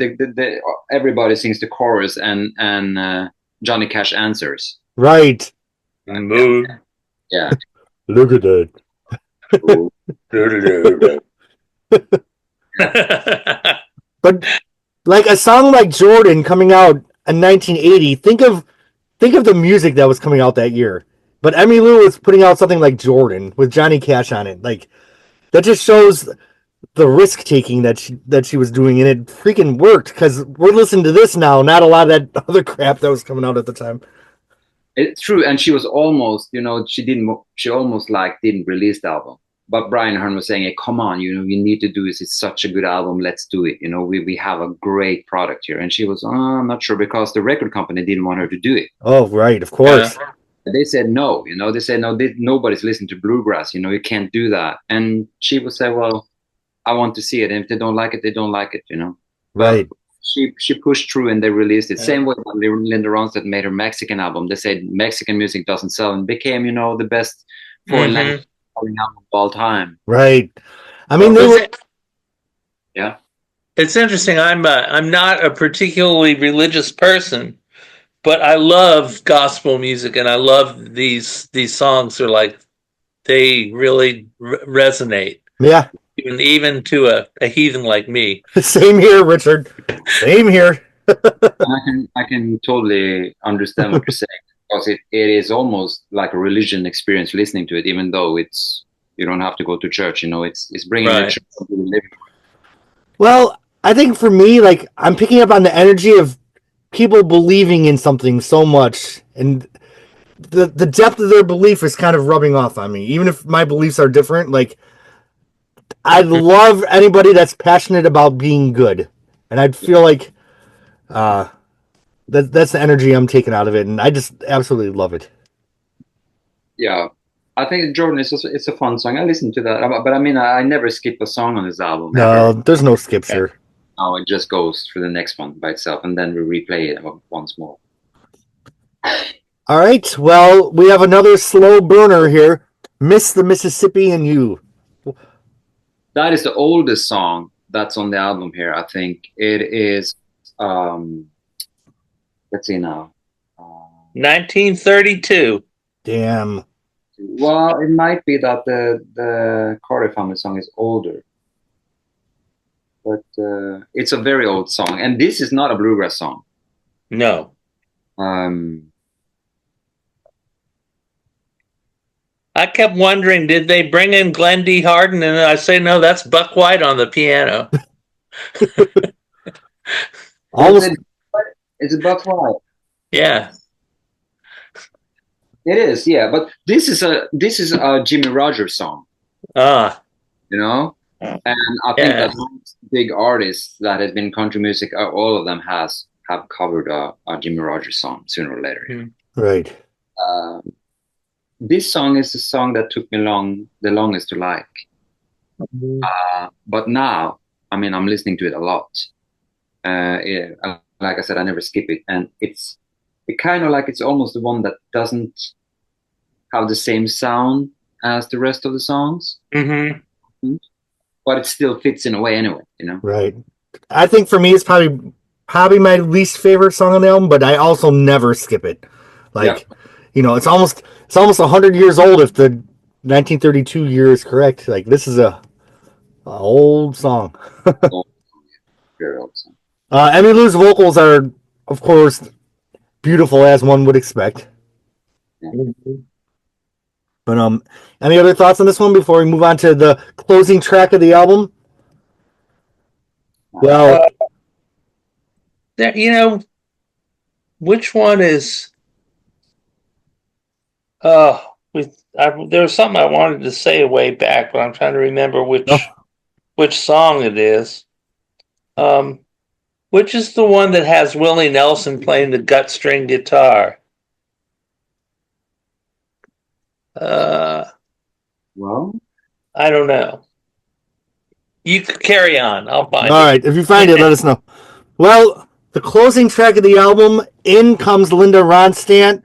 Everybody sings the chorus, and Johnny Cash answers. Right. Mood. Yeah. Look at that. But like a song like Jordan coming out in 1980, think of the music that was coming out that year. But Emmylou was putting out something like Jordan with Johnny Cash on it. Like that just shows the risk taking that she was doing, and it freaking worked because we're listening to this now, not a lot of that other crap that was coming out at the time. It's true, and she was almost, you know, she almost like didn't release the album. But Brian Ahern was saying, hey, come on, you know, you need to do this. It's such a good album. Let's do it. You know, we have a great product here. And she was, I'm not sure, because the record company didn't want her to do it. Oh, right, of course. They said no, you know, they said, no, nobody's listening to bluegrass. You know, you can't do that. And she would say, well, I want to see it. And if they don't like it, they don't like it, you know. Right. But she pushed through and they released it. Same way Linda Ronstadt made her Mexican album. They said Mexican music doesn't sell, and became, you know, the best foreign language album of all time. Right. I mean, yeah. It's interesting. I'm not a particularly religious person, but I love gospel music, and I love these songs. Are like they really resonate. Yeah. Even to a heathen like me. Same here, Richard. Same here. I can totally understand what you're saying, because it is almost like a religion experience listening to it, even though you don't have to go to church. You know, it's bringing the church into the living room. Well, I think for me, like, I'm picking up on the energy of people believing in something so much, and the depth of their belief is kind of rubbing off on me, even if my beliefs are different. Like, I love anybody that's passionate about being good, and I'd feel like that's the energy I'm taking out of it, and I just absolutely love it. Yeah, I think Jordan it's a fun song. I listen to that, but I mean, I never skip a song on this album. No, there's no skips here. No, it just goes through the next one by itself, and then we replay it once more. All right, well, we have another slow burner here. Miss the Mississippi and You. That is the oldest song that's on the album here. I think it is. Let's see now. 1932. Damn. Well, it might be that the Carter Family song is older, but it's a very old song, and this is not a bluegrass song. No. I kept wondering, did they bring in Glenn D. Harden? And I say, no, that's Buck White on the piano. Almost. It's a Buck Wild. Yeah. It is, yeah. But this is a Jimmy Rogers song, Ah, you know. And I think yeah. that most big artists that has been country music, all of them have covered a Jimmy Rogers song sooner or later. Mm. Right. Um, this song is the song that took me the longest to like. But now, I mean, I'm listening to it a lot. Like I said, I never skip it, and it kind of like it's almost the one that doesn't have the same sound as the rest of the songs, Mm-hmm. but it still fits in a way anyway, you know. Right. I think for me, it's probably my least favorite song on the album, but I also never skip it. Like, it's almost 100 years old if the 1932 year is correct. Like, this is a old song. Very old song. Emmylou's vocals are, of course, beautiful as one would expect. Yeah. But any other thoughts on this one before we move on to the closing track of the album? Well, which one is? There was something I wanted to say way back, but I'm trying to remember which song it is. Which is the one that has Willie Nelson playing the gut string guitar? Well, I don't know. You could carry on. I'll find it. All right. If you find it, let us know. Well, the closing track of the album, in comes Linda Ronstadt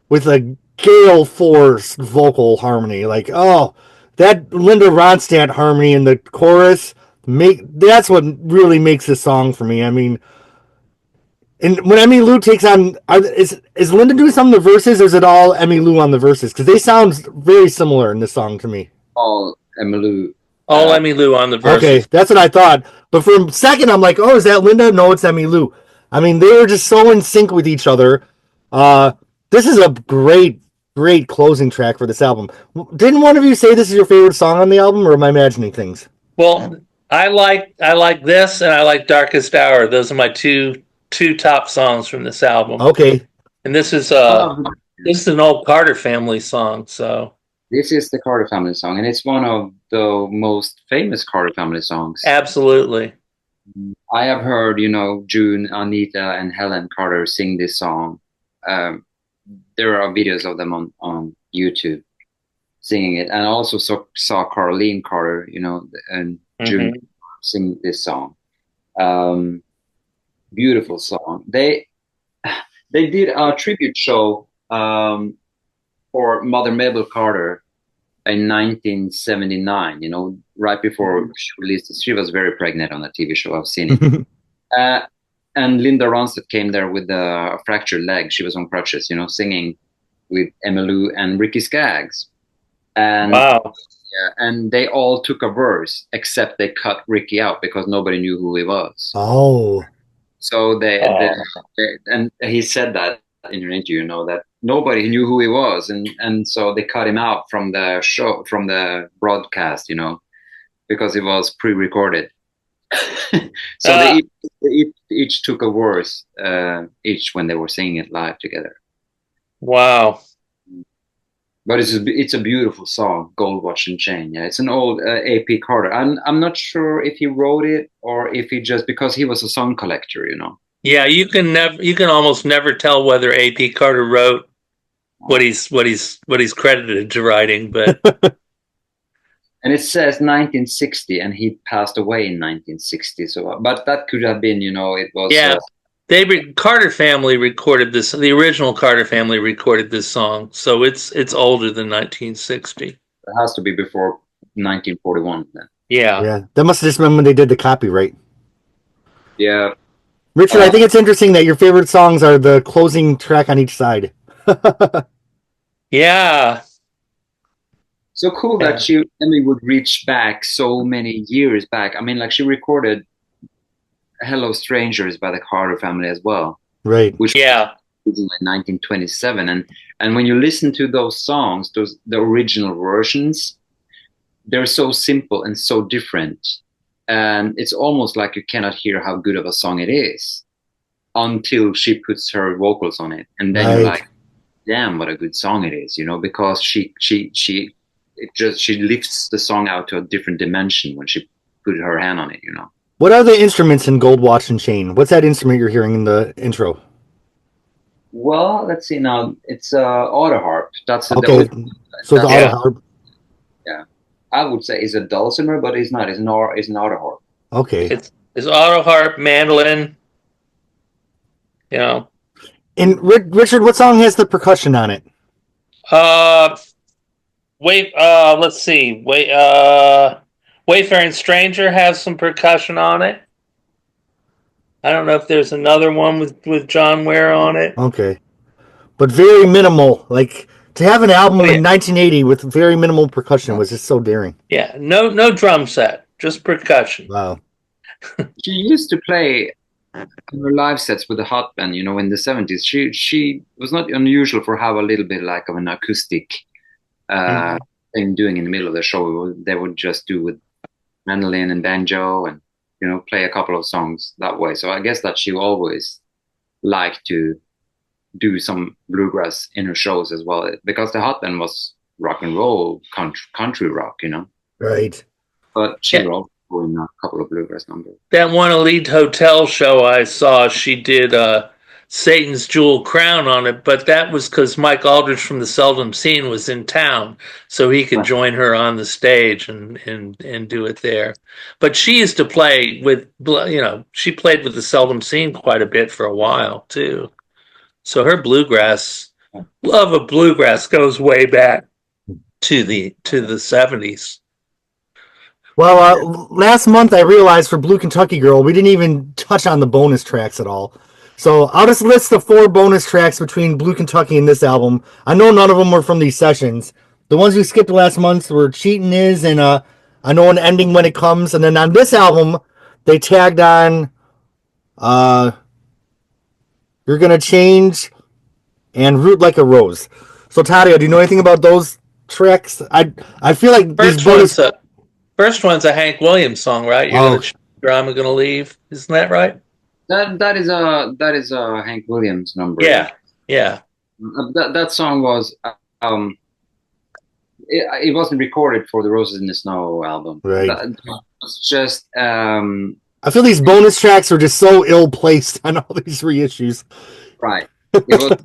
with a gale force vocal harmony. Like, oh, that Linda Ronstadt harmony in the chorus, that's what really makes this song for me. I mean, and when Emmylou takes on, is Linda doing some of the verses, or is it all Emmylou on the verses? Because they sound very similar in this song to me. all Emmylou. All Emmylou on the verses. Okay, that's what I thought. But for a second, I'm like, oh, is that Linda? No, it's Emmylou. I mean, they were just so in sync with each other. This is a great closing track for this album. Didn't one of you say this is your favorite song on the album, or am I imagining things? Well, I like this, and I like Darkest Hour. Those are my two top songs from this album. Okay. And this is an old Carter family song, so. This is the Carter family song, and it's one of the most famous Carter family songs. Absolutely. I have heard, June, Anita, and Helen Carter sing this song. There are videos of them on YouTube singing it, and I also saw Carlene Carter, and June sing this song. Beautiful song. They did a tribute show for Mother Mabel Carter in 1979, right before she released it. She was very pregnant on the TV show. I've seen it. And Linda Ronstadt came there with a fractured leg. She was on crutches, singing with Emmylou and Ricky Skaggs. And, wow. Yeah, and they all took a verse, except they cut Ricky out because nobody knew who he was. Oh. So and he said that in an interview, that nobody knew who he was, and so they cut him out from the show, from the broadcast, because it was pre-recorded. So they each took a verse each when they were singing it live together. Wow. But it's a beautiful song, Gold Watch and Chain. Yeah, it's an old A.P. Carter. I'm not sure if he wrote it or if he just, because he was a song collector, Yeah, you can almost never tell whether A.P. Carter wrote what he's credited to writing, but and it says 1960, and he passed away in 1960. So, but that could have been, it was. Yeah, Carter family recorded this. The original Carter family recorded this song, so it's older than 1960. It has to be before 1941 then. Yeah. Yeah, that must have just been when they did the copyright. Yeah. Richard, I think it's interesting that your favorite songs are the closing track on each side. Yeah. So cool that Emmy would reach back so many years back. I mean, like she recorded Hello Strangers by the Carter family as well. Right. Which was in 1927. And when you listen to those songs, the original versions, they're so simple and so different. And it's almost like you cannot hear how good of a song it is until she puts her vocals on it. And then you're like, damn, what a good song it is, because she lifts the song out to a different dimension when she put her hand on it. What are the instruments in Gold Watch and Chain? What's that instrument you're hearing in the intro? Well, let's see now. It's auto harp. That's okay. So the auto harp. Yeah, I would say it's a dulcimer, but it's not. It's an auto harp. Okay. It's auto harp, mandolin. And Richard, what song has the percussion on it? Let's see. Wayfaring Stranger has some percussion on it. I don't know if there's another one with John Ware on it. Okay. But very minimal. Like, to have an album in 1980 with very minimal percussion was just so daring. Yeah, no drum set, just percussion. Wow. She used to play her live sets with the hot band, in the 70s. She was not unusual for have a little bit like of an acoustic thing doing in the middle of the show. They would just do with mandolin and banjo and play a couple of songs that way. So I guess that she always liked to do some bluegrass in her shows as well, because the hot band was rock and roll, country rock, Right. But she wrote in a couple of bluegrass numbers. That one Elite Hotel show I saw, she did Satan's Jewel Crown on it, but that was because Mike Aldridge from the Seldom Scene was in town, so he could join her on the stage and do it there. But she used to play with, she played with the Seldom Scene quite a bit for a while too. So her love of bluegrass goes way back to the 70s. Well, last month I realized for Blue Kentucky Girl, we didn't even touch on the bonus tracks at all. So I'll just list the 4 bonus tracks between Blue Kentucky and this album. I know none of them were from these sessions. The ones we skipped last month were Cheatin' Is and I Know an Ending When It Comes. And then on this album, they tagged on You're Gonna Change and Root Like a Rose. So Taddeo, do you know anything about those tracks? I feel like these bonus... First one's a Hank Williams song, right? I'm gonna leave. Isn't that right? That is a Hank Williams number. Yeah. That song was it wasn't recorded for the Roses in the Snow album. Right. It's just I feel these bonus tracks are just so ill placed on all these reissues. Right. It was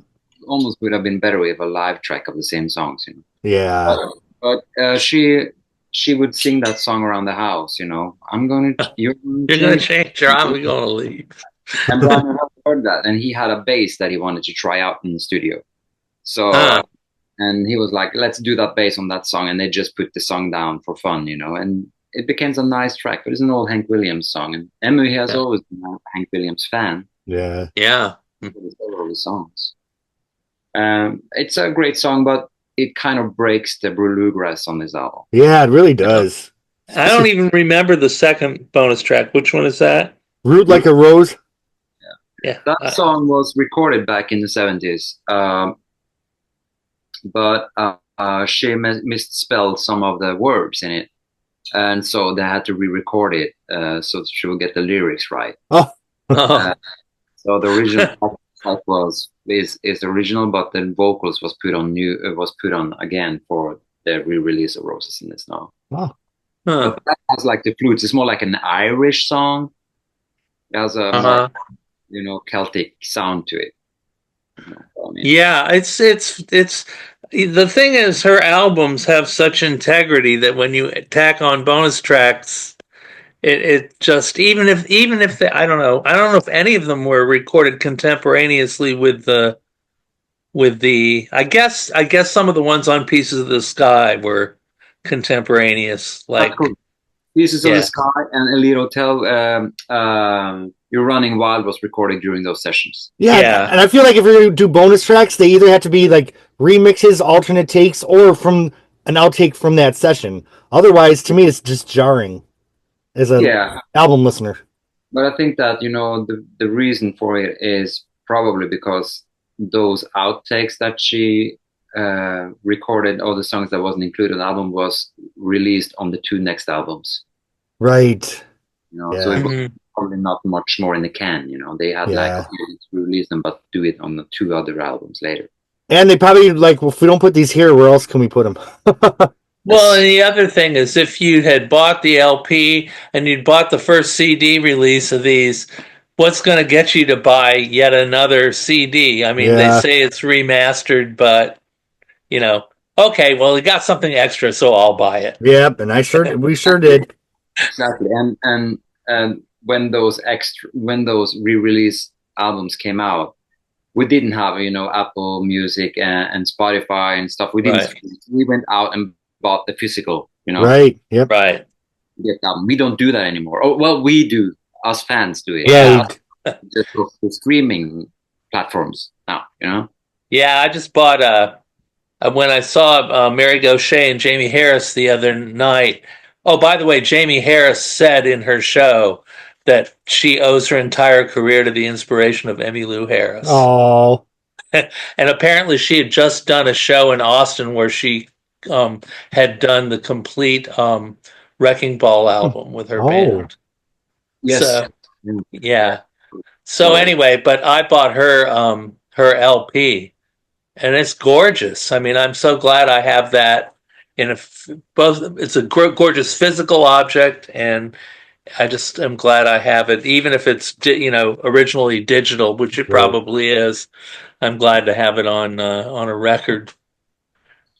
almost would have been better if a live track of the same songs. Yeah. But she would sing that song around the house, you're gonna change or I'm gonna leave. And Brian heard that, and he had a bass that he wanted to try out in the studio. So and he was like, let's do that bass on that song, and they just put the song down for fun, and it became a nice track. But it's an old Hank Williams song, and Emmylou has always been a Hank Williams fan. Yeah. Several of the songs. It's a great song, but it kind of breaks the bluegrass on this album. Yeah, it really does. I don't even remember the second bonus track. Which one is that? Root Like a Rose. Yeah. That song was recorded back in the 70s, but she misspelled some of the words in it, and so they had to re-record it so she would get the lyrics right. So the original track is original, but the vocals was put on again for the re-release of Roses in the Snow. Oh. But that has like the flutes. It's more like an Irish song. It has a more, Celtic sound to it. Yeah, it's the thing is, her albums have such integrity that when you tack on bonus tracks, it just even if they, I don't know if any of them were recorded contemporaneously with the I guess some of the ones on Pieces of the Sky were contemporaneous, like Pieces of the Sky and Elite Hotel. You're Running Wild was recorded during those sessions. Yeah, and I feel like if you're gonna do bonus tracks, they either have to be like remixes, alternate takes, or from an outtake from that session. Otherwise, to me, it's just jarring as an album listener. But I think that the reason for it is probably because those outtakes that she recorded all the songs that wasn't included in the album was released on the 2 next albums. Right. So it was Mhm. probably not much more in the can. They had like, okay, let's release them, but do it on the 2 other albums later. And they probably like, well, if we don't put these here, where else can we put them? Well, and the other thing is, if you had bought the LP and you'd bought the first CD release of these, what's going to get you to buy yet another CD? I mean, they Yeah. say it's remastered, but okay, well, we got something extra, so I'll buy it. Yep, and we sure did. Exactly. And when those re-release albums came out, we didn't have Apple Music and Spotify and stuff. We didn't. Right. We went out and bought the physical. Right. Yep. Right. We don't do that anymore. Oh well, we do. Us fans do it. Yeah. Just the streaming platforms now. Yeah, I just bought when I saw Mary Gauthier and Jamie Harris the other night. Oh, by the way, Jamie Harris said in her show that she owes her entire career to the inspiration of Emmylou Harris. Oh. And apparently she had just done a show in Austin where she had done the complete Wrecking Ball album with her band. Yes. So, yeah. So anyway, but I bought her her LP, and it's gorgeous. I mean, I'm so glad I have that both. It's a gorgeous physical object, and I just am glad I have it, even if it's originally digital, which it probably is. I'm glad to have it on a record.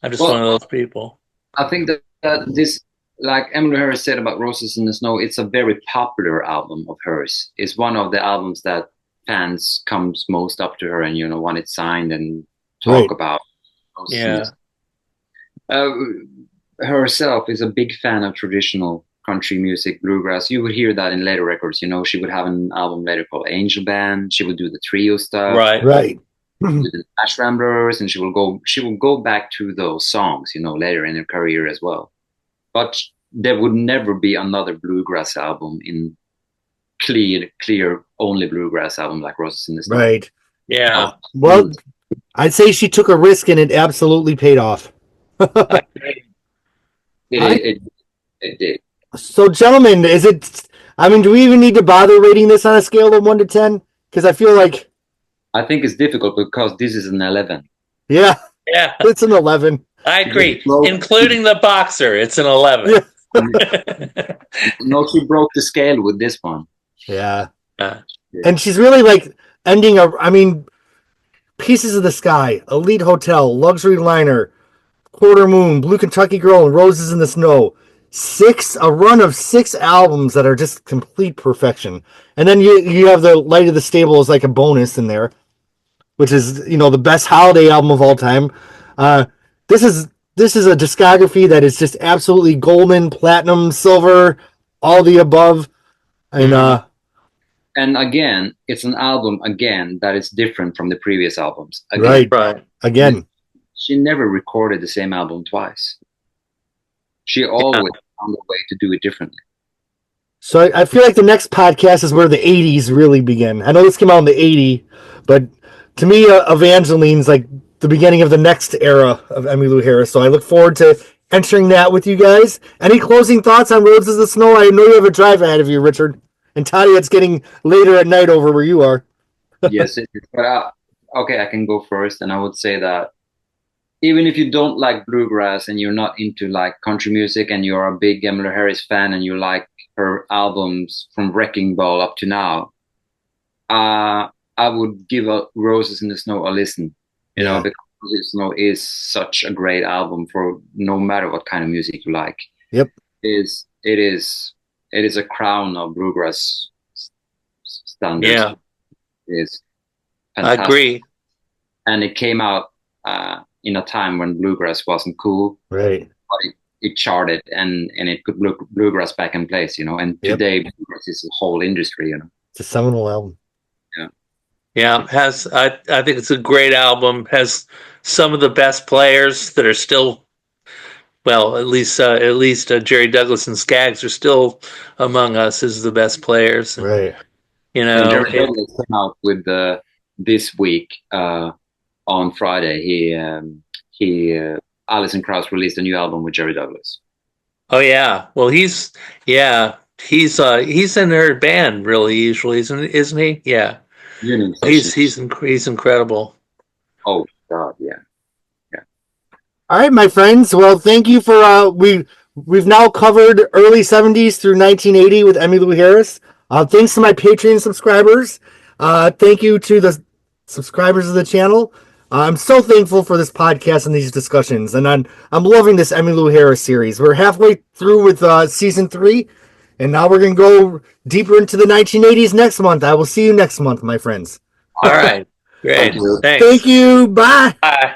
I'm just one of those people. I think that this, like Emmylou Harris said about Roses in the Snow, it's a very popular album of hers. It's one of the albums that fans comes most up to her and want it signed and talk about. Yeah. Herself is a big fan of traditional country music, bluegrass. You would hear that in later records. She would have an album later called Angel Band. She would do the trio stuff. Right. With the Nash Ramblers, and she will go back to those songs, later in her career as well. But there would never be another bluegrass album in clear only bluegrass album like Roses in the Snow. Right. Yeah. Well, I'd say she took a risk and it absolutely paid off. It did. So, gentlemen, do we even need to bother rating this on a scale of 1 to 10? Because I feel like... I think it's difficult because this is an 11. Yeah. Yeah. It's an 11. I agree. Including the boxer, it's an 11. Yeah. No, she broke the scale with this one. Yeah. And she's really like ending Pieces of the Sky, Elite Hotel, Luxury Liner, Quarter Moon, Blue Kentucky Girl, and Roses in the Snow. A run of 6 albums that are just complete perfection. And then you have the Light of the Stable as like a bonus in there, which is, the best holiday album of all time. This is a discography that is just absolutely golden, platinum, silver, all the above. And again, it's an album that is different from the previous albums. Right. Again. She never recorded the same album twice. She always found a way to do it differently. So I feel like the next podcast is where the 80s really begin. I know this came out in the 80s, but to me, Evangeline's like the beginning of the next era of Emmylou Harris. So I look forward to entering that with you guys. Any closing thoughts on Roses in the Snow? I know you have a drive ahead of you, Richard. And Toddy, it's getting later at night over where you are. Yes, it is. But okay, I can go first. And I would say that even if you don't like bluegrass and you're not into like country music and you're a big Emmylou Harris fan and you like her albums from Wrecking Ball up to now, I would give Roses in the Snow a listen. Because Roses in the Snow is such a great album for no matter what kind of music you like. Yep. It is a crown of bluegrass standards. Yeah. It is fantastic. I agree. And it came out in a time when bluegrass wasn't cool. Right. But it charted and it put bluegrass back in place, and today bluegrass is a whole industry, It's a seminal album. Yeah, I think it's a great album. Has some of the best players that are still, well, at least Jerry Douglas and Skaggs are still among us as the best players. Right. And Jerry Douglas came out with this week on Friday. Alison Krauss released a new album with Jerry Douglas. Oh yeah. Well, he's in their band really usually, isn't he? Yeah. Union He's incredible. Oh God, yeah. All right, my friends. Well, thank you for we've now covered early 70s through 1980 with Emmylou Harris. Thanks to my Patreon subscribers. Thank you to the subscribers of the channel. I'm so thankful for this podcast and these discussions, and I'm loving this Emmylou Harris series. We're halfway through with season 3, and now we're gonna go deeper into the 1980s next month. I will see you next month, my friends. All right. Great. Thank you. Thanks. Thank you. Bye. Bye.